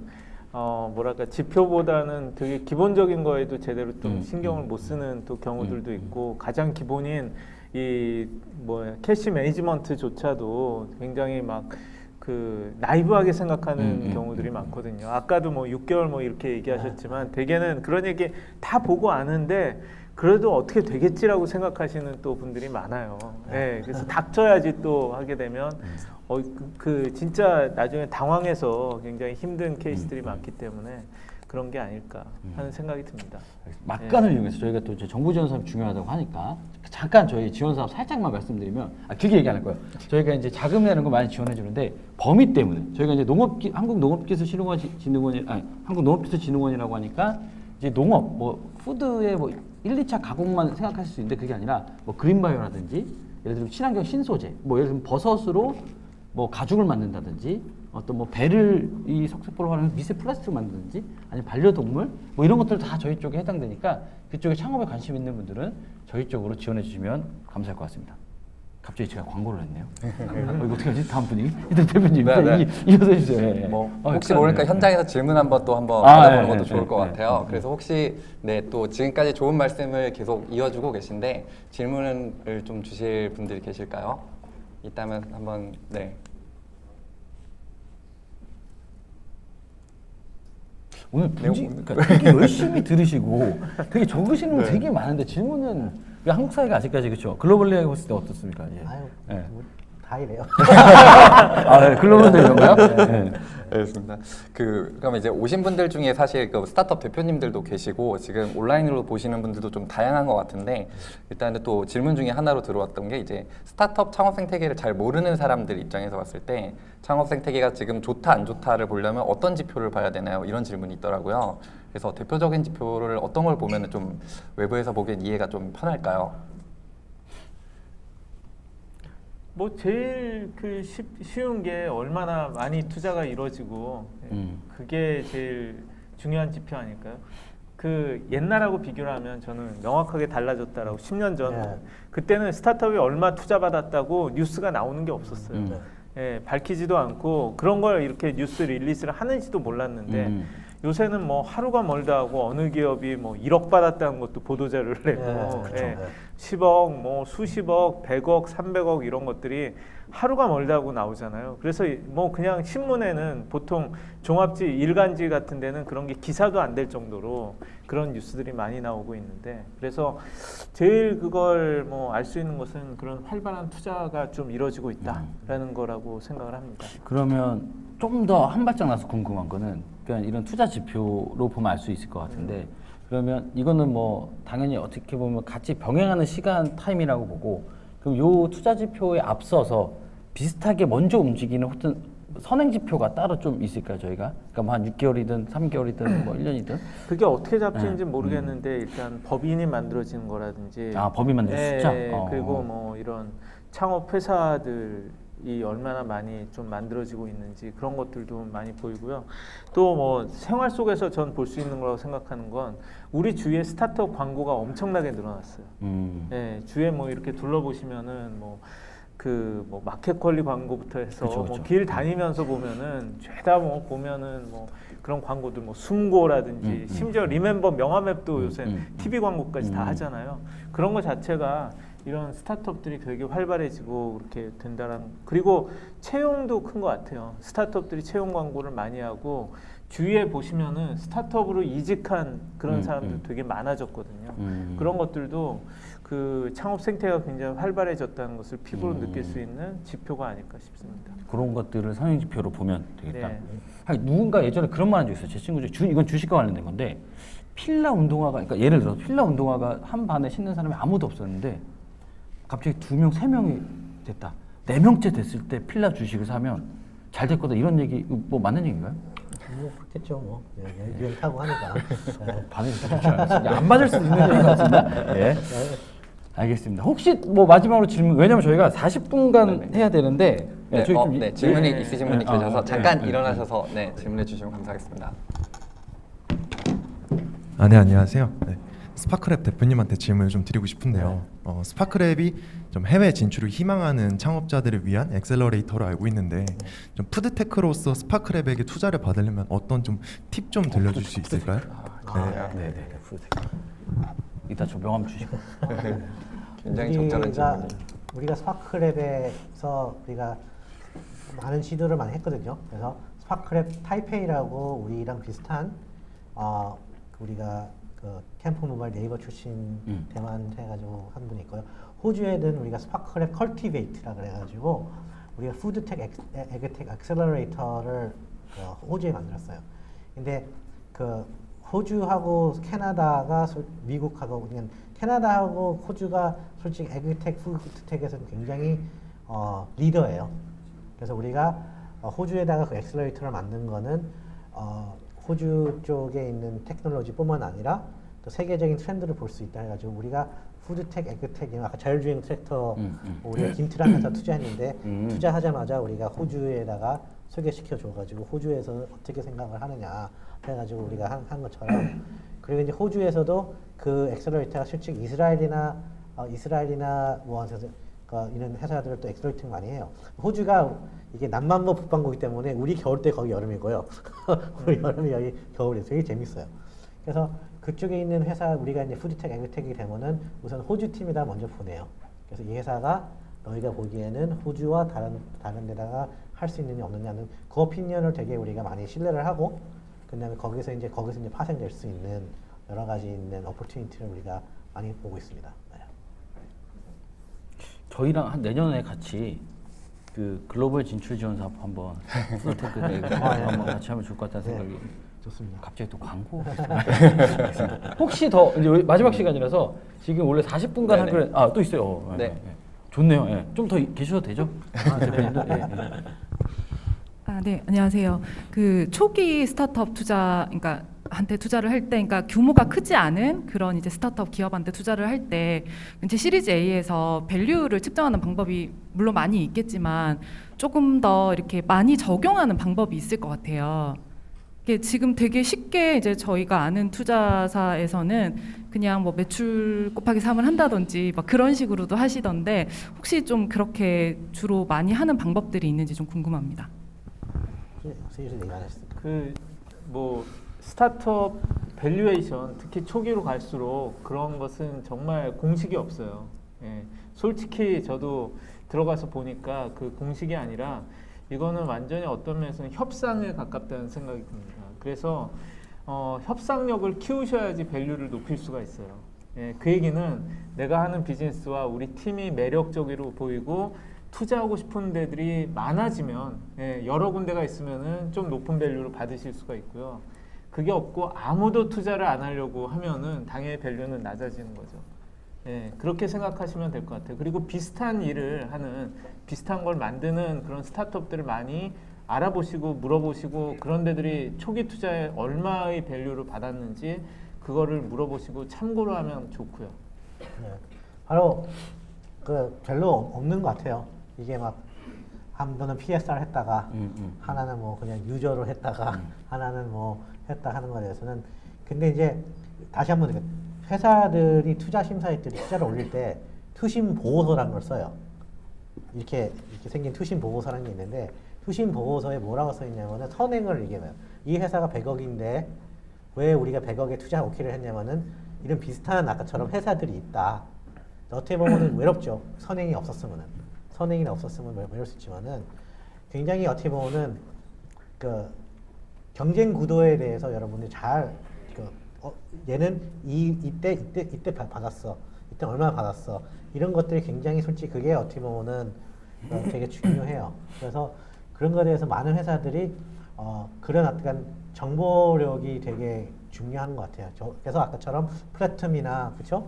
뭐랄까 지표보다는 되게 기본적인 거에도 제대로 좀 신경을 못 쓰는 또 경우들도 있고 가장 기본인 이 뭐야 캐시 매니지먼트조차도 굉장히 막 그 나이브하게 생각하는 경우들이 많거든요. 아까도 뭐 6개월 뭐 이렇게 얘기하셨지만 대개는 그런 얘기 다 보고 아는데 그래도 어떻게 되겠지라고 생각하시는 또 분들이 많아요. 네, 그래서 닥쳐야지 또 하게 되면 그 진짜 나중에 당황해서 굉장히 힘든 케이스들이 많기 때문에 그런 게 아닐까 하는 생각이 듭니다. 막간을 이용해서 저희가 또 이제 정부 지원 사업이 중요하다고 하니까 잠깐 저희 지원 사업 살짝만 말씀드리면 길게 얘기 안 할 거예요. 저희가 이제 자금 내는 거 많이 지원해 주는데 범위 때문에 저희가 이제 한국농업기술진흥원이라고 하니까 이제 농업 뭐 푸드의 뭐 1, 2차 가공만 생각하실 수 있는데 그게 아니라 뭐 그린바이오라든지 예를 들면 친환경 신소재 뭐 예를 들면 버섯으로 뭐 가죽을 만든다든지 어떤 뭐 배를 이 석쇠포로 활용해서 미세 플라스틱을 만든다든지 아니면 반려동물 뭐 이런 것들 다 저희 쪽에 해당되니까 그쪽에 창업에 관심 있는 분들은 저희 쪽으로 지원해 주시면 감사할 것 같습니다. 갑자기 제가 광고를 했네요. 이거 어떻게 하지? 다음 분이 이들 대표님 네. 이어서 해주세요. 예. 뭐 어, 혹시 일단, 모르니까 네. 현장에서 질문 한번 아, 받아보는 네, 것도 네, 좋을 네, 것 네. 같아요. 그래서 혹시 또 지금까지 좋은 말씀을 계속 이어주고 계신데 질문을 좀 주실 분들이 계실까요? 있다면 한번 네. 오늘 그러니까 되게 열심히 들으시고 되게 적으시는 거 되게 많은데 질문은 왜 한국 사회가 아직까지 그렇죠? 글로벌리하게 봤을 때 어떻습니까? 예. 아유, 예. 뭐, 다 이래요. 네, 글로벌도 이런가요? 네. 알겠습니다. 그럼 이제 오신 분들 중에 사실 그 스타트업 대표님들도 계시고 지금 온라인으로 보시는 분들도 좀 다양한 것 같은데 일단은 또 질문 중에 하나로 들어왔던 게 이제 스타트업 창업 생태계를 잘 모르는 사람들 입장에서 봤을 때 창업 생태계가 지금 좋다 안 좋다를 보려면 어떤 지표를 봐야 되나요? 이런 질문이 있더라고요. 그래서 대표적인 지표를 어떤 걸 보면은 좀 외부에서 보기엔 이해가 좀 편할까요? 뭐 제일 쉬운 게 얼마나 많이 투자가 이루어지고 그게 제일 중요한 지표 아닐까요? 그 옛날하고 비교를 하면 저는 명확하게 달라졌다라고 10년 전 네. 그때는 스타트업이 얼마 투자 받았다고 뉴스가 나오는 게 없었어요. 네. 예, 밝히지도 않고 그런 걸 이렇게 뉴스 릴리스를 하는지도 몰랐는데 요새는 뭐 하루가 멀다 하고 어느 기업이 뭐 1억 받았다는 것도 보도자료를 내고 그렇죠. 예, 네. 10억, 뭐 수십억, 100억, 300억 이런 것들이 하루가 멀다고 나오잖아요. 그래서 뭐 그냥 신문에는 보통 종합지, 일간지 같은 데는 그런 게 기사도 안 될 정도로 그런 뉴스들이 많이 나오고 있는데 그래서 제일 그걸 뭐 알 수 있는 것은 그런 활발한 투자가 좀 이루어지고 있다라는 거라고 생각을 합니다. 그러면 좀 더 한 발짝 나서 궁금한 거는 그러니까 이런 투자 지표로 보면 알 수 있을 것 같은데 그러면 이거는 뭐 당연히 어떻게 보면 같이 병행하는 시간 타임이라고 보고 그럼 요 투자 지표에 앞서서 비슷하게 먼저 움직이는 어떤 선행 지표가 따로 좀 있을까요 저희가? 그러니까 뭐 한 6개월이든 3개월이든 뭐 1년이든 그게 어떻게 잡히는지 네. 모르겠는데 일단 법인이 만들어지는 거라든지 법이 만들 수 있죠? 그리고 뭐 이런 창업 회사들이 얼마나 많이 좀 만들어지고 있는지 그런 것들도 많이 보이고요. 또 뭐 생활 속에서 전 볼 수 있는 거라고 생각하는 건 우리 주위에 스타트업 광고가 엄청나게 늘어났어요. 예, 주위에 뭐 이렇게 둘러보시면은 뭐 마켓컬리 광고부터 해서 그쵸, 뭐 그쵸. 길 다니면서 보면은 죄다 뭐 보면은 뭐 그런 광고들 뭐 숨고라든지 심지어 리멤버 명함앱도 요새 TV 광고까지 다 하잖아요. 그런 거 자체가 이런 스타트업들이 되게 활발해지고 그렇게 된다는 그리고 채용도 큰 것 같아요. 스타트업들이 채용 광고를 많이 하고 주위에 보시면은 스타트업으로 이직한 그런 사람들 되게 많아졌거든요. 그런 것들도 그 창업 생태가 굉장히 활발해졌다는 것을 피부로 느낄 음. 수 있는 지표가 아닐까 싶습니다. 그런 것들을 상용 지표로 보면 되겠다. 네. 아니, 누군가 예전에 그런 말 한 적 있어요. 제 친구 중에 이건 주식과 관련된 건데 필라 운동화가 그러니까 예를 들어서 필라 운동화가 한 반에 신는 사람이 아무도 없었는데 갑자기 2명, 3명이 됐다. 4명째 됐을 때 필라 주식을 사면 잘 됐거든. 이런 얘기 뭐 맞는 얘기인가요? 뭐 그렇겠죠 뭐 유행 타고 하니까. 네. 반응이 좋지 않았어요. 안 받을 수도 있는 얘기 같습니다. 예. 알겠습니다. 혹시 뭐 마지막으로 질문 왜냐면 저희가 40분간 네네. 해야 되는데 네, 저희 좀 네, 질문이 네. 있으신 분이 네, 계셔서 네, 잠깐 네, 일어나셔서 네, 질문해 주시면 감사하겠습니다. 네, 안녕하세요. 네, 스파크랩 대표님한테 질문을 좀 드리고 싶은데요. 스파크랩이 좀 해외 진출을 희망하는 창업자들을 위한 엑셀러레이터로 알고 있는데 좀 푸드테크로서 스파크랩에게 투자를 받으려면 어떤 좀 팁 좀 들려줄 수 있을까요? 네, 네. 이따 저 명함 주시고. 굉장히 적절한 질문이에요. 우리가 스파크랩에서 우리가 많은 시도를 많이 했거든요. 그래서 스파크랩 타이페이라고 우리랑 비슷한 우리가 그 캠프 모바일 네이버 출신 대만 해가지고 한 분이 있고요. 호주에는 우리가 스파크랩 컬티베이트라 그래가지고 우리가 푸드텍 에그텍 액셀러레이터를 호주에 만들었어요. 근데 그 호주하고 캐나다가 미국하고 그냥 캐나다하고 호주가 솔직히 에그텍 푸드텍에서는 굉장히 리더예요. 그래서 우리가 호주에다가 그 액셀러레이터를 만든 거는 호주 쪽에 있는 테크놀로지뿐만 아니라 또 세계적인 트렌드를 볼 수 있다 해가지고 우리가 푸드텍, 에그텍, 아까 자율주행 트랙터 우리가 김트랑에서 투자했는데 투자하자마자 우리가 호주에다가 소개시켜 줘가지고 호주에서 어떻게 생각을 하느냐 해가지고 우리가 한 것처럼 그리고 이제 호주에서도 그 액셀러레이터가 실제 이스라엘이나 뭐 이런 회사들을 또 액셀러레이팅 많이 해요. 호주가 이게 남반구 북반구이기 때문에 우리 겨울 때 거기 여름이고요. 우리 여름이 여기 겨울이 되게 재밌어요. 그래서 그쪽에 있는 회사 우리가 이제 푸드텍, 에그텍이 되면은 우선 호주 팀에다 먼저 보내요. 그래서 이 회사가 너희가 보기에는 호주와 다른 데다가 할 수 있느냐 없느냐는 그 오피니언을 되게 우리가 많이 신뢰를 하고 그다음에 거기서 이제 파생될 수 있는 여러 가지 있는 어퍼튜니티를 우리가 많이 보고 있습니다. 네. 저희랑 한 내년에 같이 그 글로벌 진출 지원 사업 한번 푸드테크 한번 같이 하면 좋을 것 같다는 네. 생각이 좋습니다. 갑자기 또 광고 혹시 더 이제 마지막 시간이라서 지금 원래 40분간 네네. 하기로 또 있어요. 네. 좋네요. 예. 좀 더 계셔도 되죠? 대표님도. 예, 예. 네, 안녕하세요. 그 초기 스타트업 투자, 그러니까 한테 투자를 할 때, 그러니까 규모가 크지 않은 그런 이제 스타트업 기업한테 투자를 할 때, 이제 시리즈 A에서 밸류를 측정하는 방법이 물론 많이 있겠지만 조금 더 이렇게 많이 적용하는 방법이 있을 것 같아요. 이게 지금 되게 쉽게 이제 저희가 아는 투자사에서는 그냥 뭐 매출 곱하기 3을 한다든지 막 그런 식으로도 하시던데 혹시 좀 그렇게 주로 많이 하는 방법들이 있는지 좀 궁금합니다. 슬슬 얘기 안 했습니다. 그 뭐 스타트업 밸류에이션 특히 초기로 갈수록 그런 것은 정말 공식이 없어요. 예. 솔직히 저도 들어가서 보니까 그 공식이 아니라 이거는 완전히 어떤 면에서는 협상에 가깝다는 생각이 듭니다. 그래서 협상력을 키우셔야지 밸류를 높일 수가 있어요. 예, 그 얘기는 내가 하는 비즈니스와 우리 팀이 매력적으로 보이고 투자하고 싶은 데들이 많아지면 여러 군데가 있으면은 좀 높은 밸류를 받으실 수가 있고요. 그게 없고 아무도 투자를 안 하려고 하면은 당연히 밸류는 낮아지는 거죠. 예, 그렇게 생각하시면 될 것 같아요. 그리고 비슷한 일을 하는 비슷한 걸 만드는 그런 스타트업들을 많이 알아보시고 물어보시고 그런 데들이 초기 투자에 얼마의 밸류를 받았는지 그거를 물어보시고 참고로 하면 좋고요. 네. 바로 그 별로 없는 것 같아요. 이게 막 한 번은 PSR 했다가 하나는 뭐 그냥 유저로 했다가 하나는 뭐 했다 하는 거에 대해서는 근데 이제 다시 한번 회사들이 투자 심사위들이 투자를 올릴 때 투심 보고서라는 걸 써요. 이렇게 생긴 투심 보고서라는 게 있는데 투심 보고서에 뭐라고 써 있냐면은 선행을 얘기해요. 이 회사가 100억인데 왜 우리가 100억에 투자 오케이를 했냐면은 이런 비슷한 아까처럼 회사들이 있다. 어떻게 보면은 외롭죠. 선행이 없었으면은 외로울 수 있지만은 굉장히 어떻게 보면은 그 경쟁 구도에 대해서 여러분들이 잘 얘는 이때 받았어. 이때 얼마나 받았어. 이런 것들이 굉장히 솔직히 그게 어떻게 보면은 되게 중요해요. 그래서 그런 거에 대해서 많은 회사들이 그런 약간 정보력이 되게 중요한 것 같아요. 그래서 아까처럼 플래텀이나 그렇죠?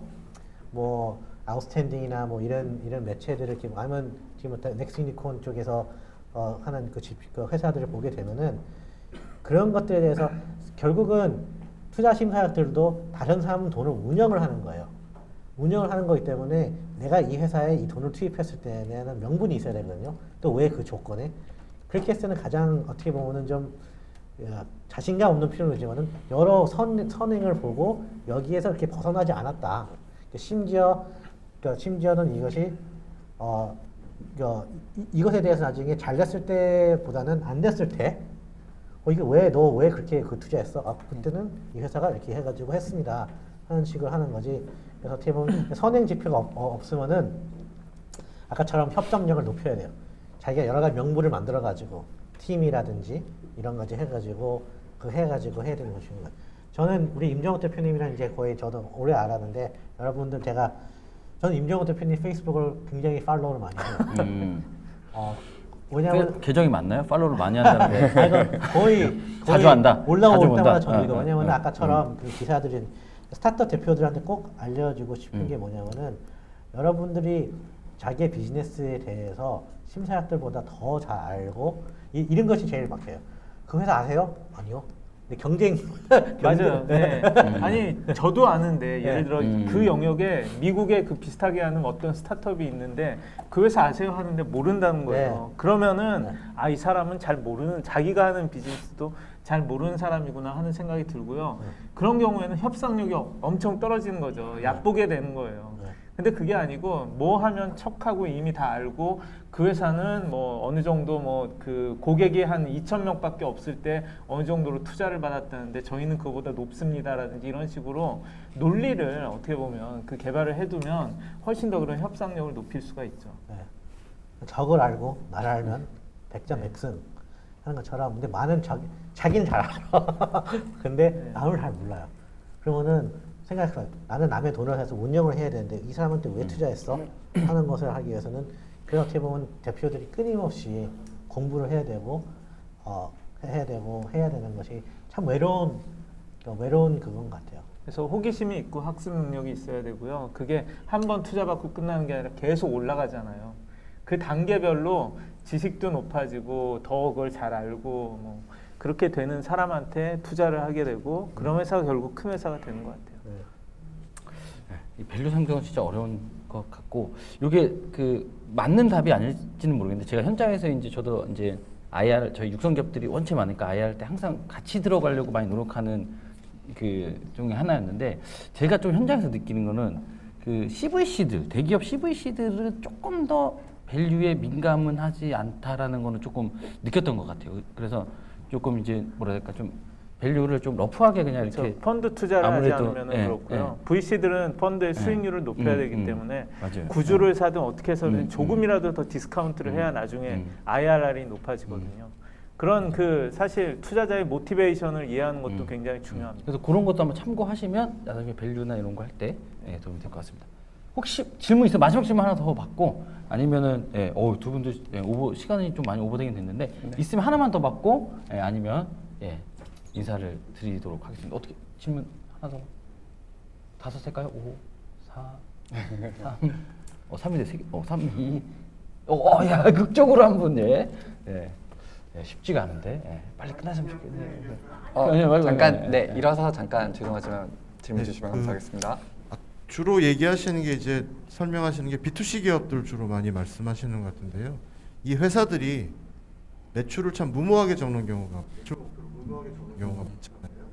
뭐 아웃스탠딩이나 뭐 이런 매체들을 이렇게 아니면 지금 넥스 유니콘 쪽에서 하는 그 회사들을 보게 되면은 그런 것들에 대해서 결국은 투자 심사학들도 다른 사람 돈을 운영을 하는 거예요. 운영을 하는 거기 때문에 내가 이 회사에 이 돈을 투입했을 때는 명분이 있어야 되거든요. 또 왜 그 조건에 그렇게 했을 때는 가장 어떻게 보면은 좀 자신감 없는 필요는 있지만은 여러 선행을 보고 여기에서 이렇게 벗어나지 않았다. 심지어는 이것이 이것에 대해서 나중에 잘 됐을 때보다는 안 됐을 때 이게 너 왜 그렇게 그 투자했어? 그때는 이 회사가 이렇게 해가지고 했습니다. 하는 식으로 하는 거지. 그래서 어떻게 보면 선행 지표가 없으면은 아까처럼 협정력을 높여야 돼요. 자기가 여러 가지 명분을 만들어가지고 팀이라든지 이런 거지 해가지고 해야 되는 것입니다. 저는 우리 임정호 대표님이랑 이제 거의 저도 오래 알았는데 여러분들 저는 임정호 대표님 페이스북을 굉장히 팔로우를 많이 해요. 왜냐면 계정이 맞나요? 팔로우를 많이 한다는 거. 거의 자주 한다. 올라올 자주 때마다 본다. 저도 이거 왜냐면 어. 아까처럼 그 기사들이 스타트업 대표들한테 꼭 알려주고 싶은 게 뭐냐면은 여러분들이 자기의 비즈니스에 대해서 심사학들보다 더 잘 알고 이런 것이 제일 막혀요. 그 회사 아세요? 아니요. 근데 맞아요. 네. 아니 저도 아는데 예를 들어 그 영역에 미국에 그 비슷하게 하는 어떤 스타트업이 있는데 그 회사 아세요 하는데 모른다는 거예요. 그러면은 이 사람은 잘 모르는 자기가 하는 비즈니스도 잘 모르는 사람이구나 하는 생각이 들고요. 그런 경우에는 협상력이 엄청 떨어지는 거죠. 얕보게 되는 거예요. 근데 그게 아니고 뭐 하면 척하고 이미 다 알고 그 회사는 뭐 어느 정도 뭐 그 고객이 한 2,000명밖에 없을 때 어느 정도로 투자를 받았다는데 저희는 그거보다 높습니다라든지 이런 식으로 논리를 어떻게 보면 그 개발을 해두면 훨씬 더 그런 협상력을 높일 수가 있죠. 적을 알고 나를 알면 백전 백승 하는 것처럼 근데 많은 자기는 잘 알아. 근데 남을 잘 몰라요. 그러면은 생각해봐요. 나는 남의 돈을 해서 운영을 해야 되는데 이 사람한테 왜 투자했어? 하는 것을 하기 위해서는 그래서 어떻게 보면 대표들이 끊임없이 공부를 해야 되고 해야 되는 것이 참 외로운 그건 같아요. 그래서 호기심이 있고 학습 능력이 있어야 되고요. 그게 한 번 투자 받고 끝나는 게 아니라 계속 올라가잖아요. 그 단계별로 지식도 높아지고 더 그걸 잘 알고 뭐 그렇게 되는 사람한테 투자를 하게 되고 그런 회사가 결국 큰 회사가 되는 것 같아요. 이 밸류 상정은 진짜 어려운 것 같고 이게 그 맞는 답이 아닐지는 모르겠는데 제가 현장에서 이제 저도 이제 IR 저희 육성 기업들이 원체 많으니까 IR 할 때 항상 같이 들어가려고 많이 노력하는 그 중에 하나였는데 제가 좀 현장에서 느끼는 거는 그 CVC들 대기업 CVC들은 조금 더 밸류에 민감은 하지 않다라는 거는 조금 느꼈던 것 같아요. 그래서 조금 이제 뭐랄까 좀 밸류를 좀 러프하게 그냥 이렇게 펀드 투자를 하지 아무래도, 않으면 예, 그렇고요. VC들은 펀드의 수익률을 높여야 되기 때문에 맞아요. 구주를 사든 어떻게 해서든 음, 조금이라도 더 디스카운트를 해야 나중에 IRR이 높아지거든요. 그런 그 사실 투자자의 모티베이션을 이해하는 것도 굉장히 중요합니다. 그래서 그런 것도 한번 참고하시면 나중에 밸류나 이런 거 할 때 도움이 될 것 같습니다. 혹시 질문 있어요? 마지막 질문 하나 더 받고 아니면은 두 분도 시간이 좀 많이 오버되긴 됐는데 있으면 하나만 더 받고 아니면 인사를 드리도록 하겠습니다. 어떻게 질문 하나 더? 5 할까요? 5, 4, 3, 3인데 3개, 3, 2, 야 극적으로 한 분, 쉽지가 않은데 빨리 끝났으면 좋겠네요. 잠깐 일어서 잠깐 죄송하지만 질문 주시면 감사하겠습니다. 주로 얘기하시는 게 이제 설명하시는 게 B2C 기업들 주로 많이 말씀하시는 것 같은데요. 이 회사들이 매출을 참 무모하게 적는 경우가 많잖아요.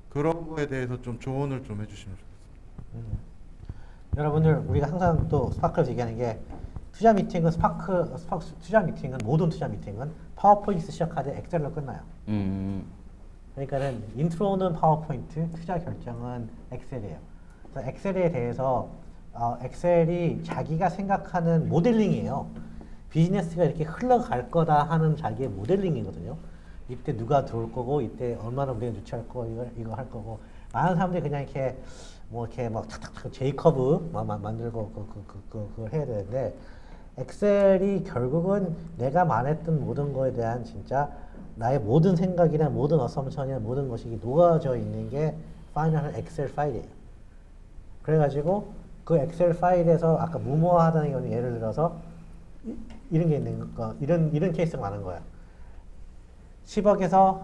그런 거에 대해서 좀 조언을 좀 해주시면 좋겠습니다. 여러분들 우리가 항상 또 스파크에서 얘기하는 게 투자 미팅은 모든 투자 미팅은 파워포인트 시작하되 엑셀로 끝나요. 그러니까는 인트로는 파워포인트, 투자 결정은 엑셀이에요. 그래서 엑셀에 대해서 엑셀이 자기가 생각하는 모델링이에요. 비즈니스가 이렇게 흘러갈 거다 하는 자기의 모델링이거든요. 이때 누가 들어올 거고 이때 얼마나 우리가 유치할 거고 이거 할 거고 많은 사람들이 그냥 이렇게 뭐 이렇게 막 탁탁탁 J커브 만들고 그걸 해야 되는데 엑셀이 결국은 내가 말했던 모든 거에 대한 진짜 나의 모든 생각이나 모든 어썸션이나 모든 것이 녹아져 있는 게 파이널 엑셀 파일이에요. 그래가지고 그 엑셀 파일에서 아까 무모하다는 경우 예를 들어서 이런 게 있는 거 이런 케이스가 많은 거야. 10억에서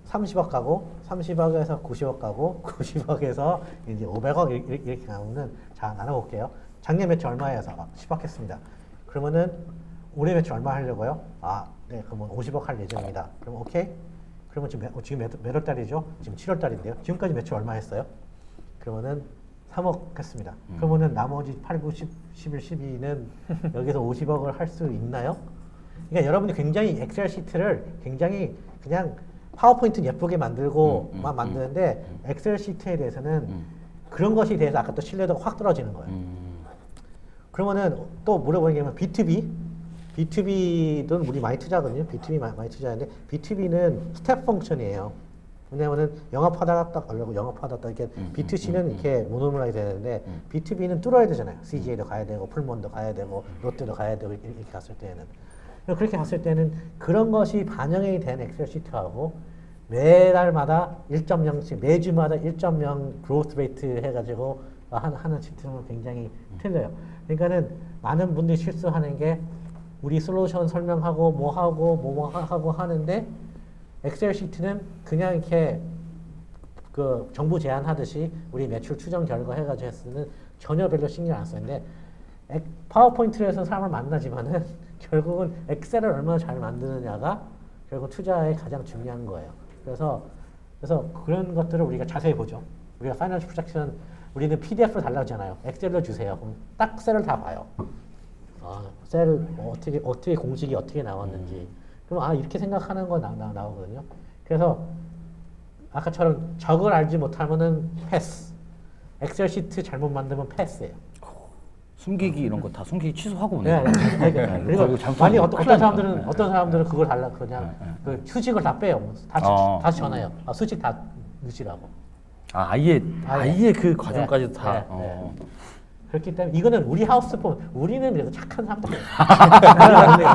30억 가고 30억에서 90억 가고 90억에서 이제 500억 이렇게 나오면 자 나눠볼게요. 작년 매출 얼마에서 10억 했습니다. 그러면은 올해 매출 얼마 하려고요? 아, 네, 그러면 50억 할 예정입니다. 그럼 오케이? 그러면 지금 몇 월 달이죠? 지금 7월 달인데요. 지금까지 매출 얼마 했어요? 그러면은 3억 했습니다. 그러면은 나머지 8, 9, 10, 11, 12는 여기서 50억을 할 수 있나요? 그러니까 여러분이 굉장히 엑셀 시트를 굉장히 그냥 파워포인트는 예쁘게 만들고만 만드는데 엑셀 시트에 대해서는 그런 것에 대해서 아까 또 신뢰도가 확 떨어지는 거예요. 그러면은 또 물어보는 게 B2B도 우리 많이 투자하거든요. B2B 많이 투자하는데 B2B는 스텝 펑션이에요. 왜냐면은 영업하다가 딱 얼려고 영업하다가 딱 이렇게 B2C는 이렇게 모노멀하게 되는데 B2B는 뚫어야 되잖아요. CJ도 가야 되고 풀몬도 가야 되고 롯데도 가야 되고 이렇게 갔을 때는 그렇게 갔을 때는 그런 것이 반영이 된 엑셀 시트하고 매달마다 1.0씩 매주마다 1.0 그로스 레이트 해가지고 하는 시트는 굉장히 틀려요. 그러니까는 많은 분들이 실수하는 게 우리 솔루션 설명하고 뭐 하고 하는데 엑셀 시트는 그냥 이렇게 그 정부 제안하듯이 우리 매출 추정 결과 해가지고 했으면 전혀 별로 신경 안 쓰는데 파워포인트에서 사람을 만나지만은 결국은 엑셀을 얼마나 잘 만드느냐가 결국 투자에 가장 중요한 거예요. 그래서 그런 것들을 우리가 자세히 보죠. 우리가 파이낸셜 프로젝션 우리는 PDF로 달라잖아요. 엑셀로 주세요. 그럼 딱 셀을 다 봐요. 셀 어떻게 공식이 어떻게 나왔는지. 그럼 이렇게 생각하는 거 나오거든요. 그래서 아까처럼 적을 알지 못하면은 패스. 엑셀 시트 잘못 만들면 패스예요. 숨기기 이런 거 다 숨기기 취소하고 네, 오네. 그리고 많이 어떤 사람들은 그걸 달라 그냥 그 수직을 다 빼요. 다시 전화해요. 수직 다 넣으시라고. 아예 그 과정까지 네, 다. 네. 그렇기 때문에 이거는 우리 하우스폰 우리는 그래도 착한 사람들이에요.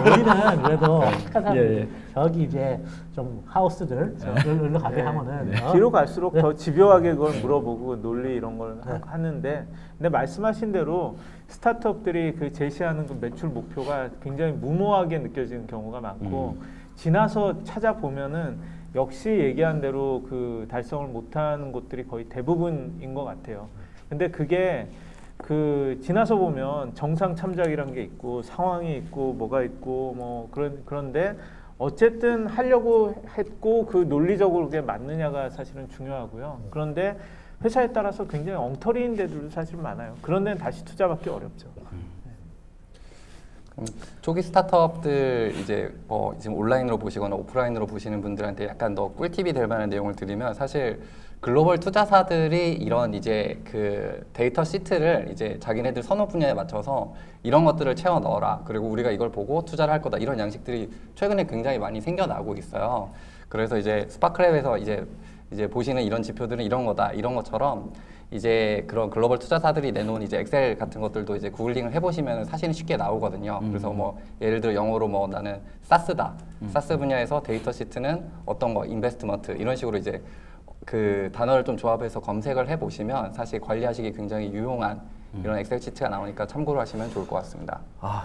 우리는 그래도 착한 사람들. 예. 저기 이제 좀 하우스들 일로 가게 하면은 뒤로 갈수록 더 집요하게 그걸 물어보고 논리 이런 걸 하는데 근데 말씀하신 대로 스타트업들이 그 제시하는 그 매출 목표가 굉장히 무모하게 느껴지는 경우가 많고 지나서 찾아보면은 역시 얘기한 대로 그 달성을 못하는 곳들이 거의 대부분인 것 같아요. 근데 그게 그 지나서 보면 정상 참작이란 게 있고 상황이 있고 뭐가 있고 뭐 그런데 어쨌든 하려고 했고 그 논리적으로 그게 맞느냐가 사실은 중요하고요. 그런데 회사에 따라서 굉장히 엉터리인 데들도 사실 많아요. 그런 데는 다시 투자받기 어렵죠. 초기 스타트업들 이제 뭐 지금 온라인으로 보시거나 오프라인으로 보시는 분들한테 약간 더 꿀팁이 될 만한 내용을 드리면 사실 글로벌 투자사들이 이런 이제 그 데이터 시트를 이제 자기네들 선호 분야에 맞춰서 이런 것들을 채워 넣어라. 그리고 우리가 이걸 보고 투자를 할 거다. 이런 양식들이 최근에 굉장히 많이 생겨나고 있어요. 그래서 이제 스파크랩에서 이제 보시는 이런 지표들은 이런 거다. 이런 것처럼 이제 그런 글로벌 투자사들이 내놓은 이제 엑셀 같은 것들도 이제 구글링을 해보시면 사실은 쉽게 나오거든요. 그래서 뭐 예를 들어 영어로 뭐 나는 사스다. 사스 분야에서 데이터 시트는 어떤 거, 인베스트먼트 이런 식으로 이제 그 단어를 좀 조합해서 검색을 해보시면 사실 관리하시기 굉장히 유용한 이런 엑셀 시트가 나오니까 참고를 하시면 좋을 것 같습니다.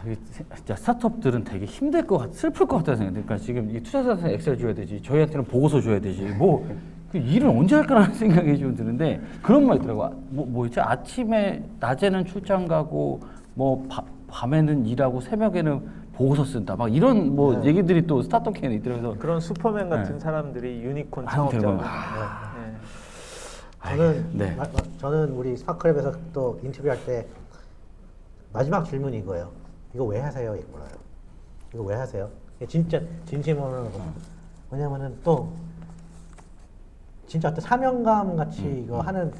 이게 진짜 스타트업들은 되게 힘들 것 슬플 것 같다는 생각. 그러니까 지금 이 투자자한테 엑셀 줘야 되지, 저희한테는 보고서 줘야 되지. 뭐 그 일을 언제 할까라는 생각이 좀 드는데 그런 말 있더라고. 뭐였지? 아침에 낮에는 출장 가고 뭐 밤에는 일하고 새벽에는 보고서 쓴다. 막 이런 뭐 얘기들이 또 스타트업 캠에 있더라고요. 그런 슈퍼맨 같은 네. 사람들이 유니콘 아무 창업자고. 저는 우리 스파크랩에서 또 인터뷰할 때 마지막 질문이 이거예요. 이거 왜 하세요? 이거예요. 이거 왜 하세요? 진짜 진심으로 왜냐면은 또 진짜 어떤 사명감 같이 이거 하는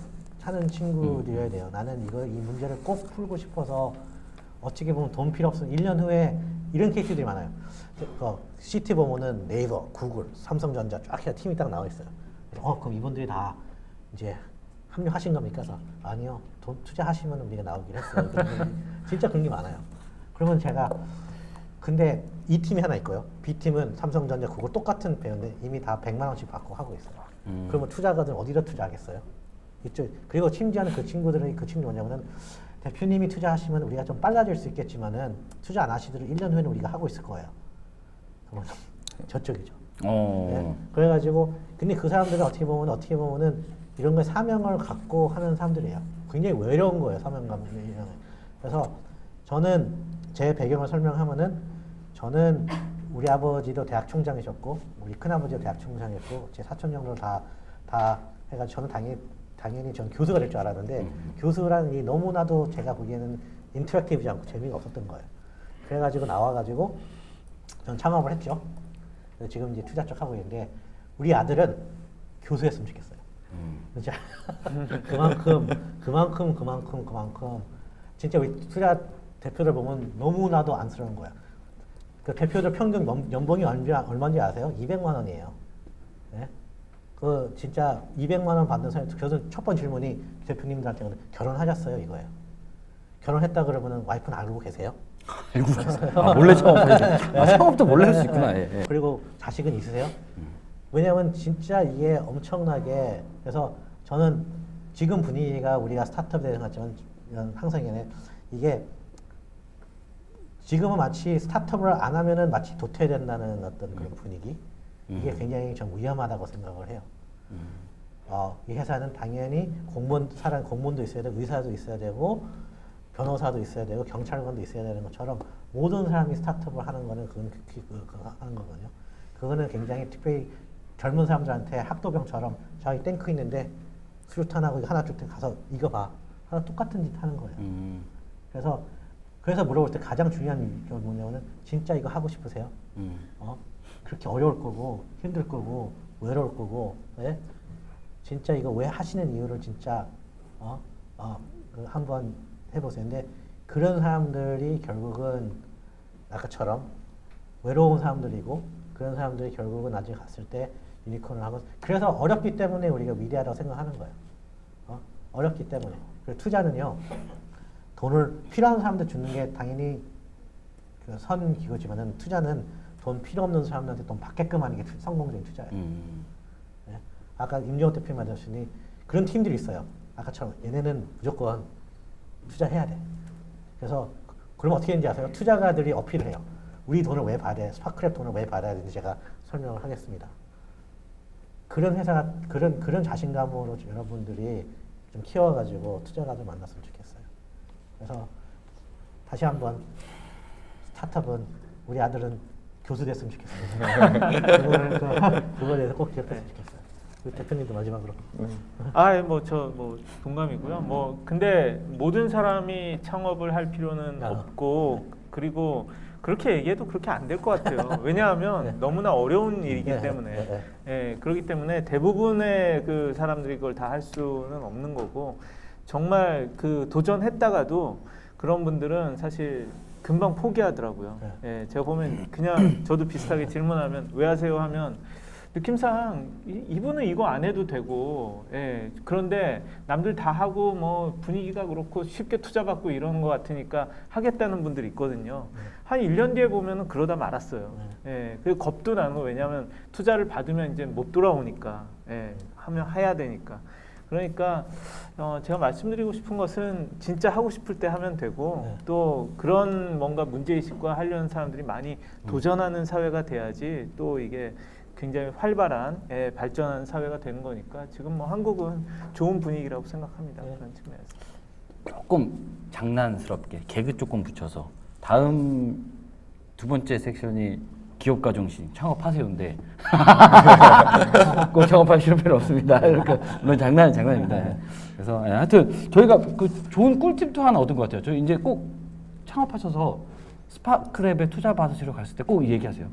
친구들이어야 돼요. 나는 이 문제를 꼭 풀고 싶어서 어떻게 보면 돈 필요 없으면 1년 후에 이런 케이스들이 많아요. 시트 보면은 네이버, 구글, 삼성전자 쫙 해서 팀이 딱 나와 있어요. 그럼 이분들이 다 이제 합류하신 겁니까? 그래서 아니요. 돈 투자하시면 우리가 나오긴 했어요. 그랬더니 진짜 그런 게 많아요. 그러면 제가 근데 이 팀이 하나 있고요. B 팀은 삼성전자 그거 똑같은 배우인데 이미 다 100만 원씩 받고 하고 있어요. 그러면 투자가들 어디다 투자하겠어요? 이쪽 그리고 심지어는 그 친구들이 그 친구 뭐냐면은 대표님이 투자하시면 우리가 좀 빨라질 수 있겠지만은 투자 안 하시더라도 1년 후에는 우리가 하고 있을 거예요. 그러면 저쪽이죠. 네? 그래가지고 근데 그 사람들은 어떻게 보면은 이런 거에 사명을 갖고 하는 사람들이에요. 굉장히 외로운 거예요, 사명감이. 그래서 저는 제 배경을 설명하면은 저는 우리 아버지도 대학 총장이셨고 우리 큰아버지도 대학 총장이었고 제 사촌 형들 다 해가지고 저는 당연히 전 교수가 될 줄 알았는데 교수라는 게 너무나도 제가 보기에는 인터랙티브지 않고 재미가 없었던 거예요. 그래가지고 나와가지고 전 창업을 했죠. 그래서 지금 이제 투자 쪽 하고 있는데 우리 아들은 교수였으면 좋겠어요. 진짜 그만큼 진짜 우리 투자 대표들 보면 너무나도 안쓰러운 거야. 그 대표들 평균 연봉이 얼마인지 아세요? 200만 원이에요. 네? 그 진짜 200만 원 받는 사람 그래서 첫 번째 질문이 대표님들한테 결혼하셨어요 이거예요. 결혼했다 그러면은 와이프는 알고 계세요? 알고 계세요. 몰래 창업하죠. 창업도 몰래 할 수 있구나. 예. 그리고 자식은 있으세요? 왜냐하면 진짜 이게 엄청나게 그래서 저는 지금 분위기가 우리가 스타트업에 대해서 같지만 항상 이게 지금은 마치 스타트업을 안 하면은 마치 도태된다는 어떤 그런 분위기 이게 굉장히 좀 위험하다고 생각을 해요. 이 회사는 당연히 공무원도 있어야 되고 의사도 있어야 되고 변호사도 있어야 되고 경찰관도 있어야 되는 것처럼 모든 사람이 스타트업을 하는 거는 그건 하는 거거든요. 그거는 굉장히 특별히 젊은 사람들한테 학도병처럼 저기 탱크 있는데 수류탄하고 하나 줄 때 가서 이거 봐 하나 똑같은 짓 하는 거예요. 그래서 물어볼 때 가장 중요한 게 뭐냐면은 진짜 이거 하고 싶으세요? 그렇게 어려울 거고 힘들 거고 외로울 거고 네? 진짜 이거 왜 하시는 이유를 진짜 한번 해보세요. 근데 그런 사람들이 결국은 아까처럼 외로운 사람들이고 그런 사람들이 결국은 나중에 갔을 때 유니콘을 하고 그래서 어렵기 때문에 우리가 위대하다고 생각하는 거예요. 어렵기 때문에. 그리고 투자는요. 돈을 필요한 사람들 주는 게 당연히 그 선 기구지만은 투자는 돈 필요 없는 사람들한테 돈 받게끔 하는 게 성공적인 투자예요. 네? 아까 임종호 대표님 말씀하셨으니 그런 팀들이 있어요. 아까처럼 얘네는 무조건 투자해야 돼. 그래서 그럼 어떻게 되는지 아세요? 투자가들이 어필을 해요. 우리 돈을 왜 받아야 돼? 스파크랩 돈을 왜 받아야 되는지 제가 설명을 하겠습니다. 그런 회사가 그런 자신감으로 여러분들이 좀 키워가지고 투자가들 만났으면 좋겠어요. 그래서 다시 한번 스타트업은 우리 아들은 교수 됐으면 좋겠어요. 그거에 대해서 꼭 기억했으면 좋겠어요. 우리 대표님도 마지막으로. 저 동감이고요. 근데 모든 사람이 창업을 할 필요는 없고 그리고 그렇게 얘기해도 그렇게 안 될 것 같아요. 왜냐하면 네. 너무나 어려운 일이기 때문에. 예, 그렇기 때문에 대부분의 그 사람들이 그걸 다 할 수는 없는 거고 정말 그 도전했다가도 그런 분들은 사실 금방 포기하더라고요. 예, 제가 보면 그냥 저도 비슷하게 질문하면 왜 하세요 하면 느낌상 이분은 이거 안 해도 되고 예, 그런데 남들 다 하고 뭐 분위기가 그렇고 쉽게 투자받고 이런 것 같으니까 하겠다는 분들이 있거든요. 한 1년 뒤에 보면은 그러다 말았어요. 예, 그 겁도 나는 거 왜냐하면 투자를 받으면 이제 못 돌아오니까 예, 하면 해야 되니까. 그러니까 제가 말씀드리고 싶은 것은 진짜 하고 싶을 때 하면 되고 또 그런 뭔가 문제의식과 하려는 사람들이 많이 도전하는 사회가 돼야지 또 이게 굉장히 활발한 발전하는 사회가 되는 거니까 지금 뭐 한국은 좋은 분위기라고 생각합니다. 그런 측면에서. 조금 장난스럽게 개그 조금 붙여서 다음 두 번째 섹션이 기업가 정신 창업하세요인데 꼭 창업하실 필요 없습니다. 물론 장난입니다. 그래서 하여튼 저희가 그 좋은 꿀팁도 하나 얻은 것 같아요. 저희 이제 꼭 창업하셔서 스파크랩에 투자 받으시러 갔을 때 꼭 이 얘기하세요.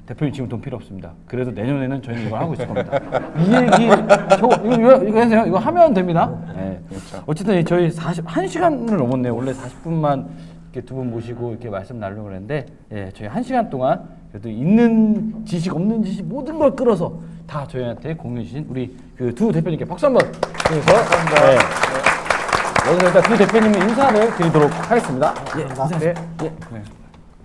대표님 지금 돈 필요 없습니다. 그래도 내년에는 저희는 이걸 하고 있을 겁니다. 이 얘기 이거 하세요. 이거 하면 됩니다. 네. 그렇죠. 어쨌든 저희 1시간을 넘었네요. 원래 40분만 이렇게 두 분 모시고 이렇게 말씀 나누려고 했는데 예, 저희 1시간 동안 그래도 있는 지식 없는 지식 모든 걸 끌어서 다 저희한테 공유해 주신 우리 그 두 대표님께 박수 한번 드려서 네. 여기서 일단 두 대표님의 인사를 드리도록 하겠습니다. 예, 인사하세요. 예. 네.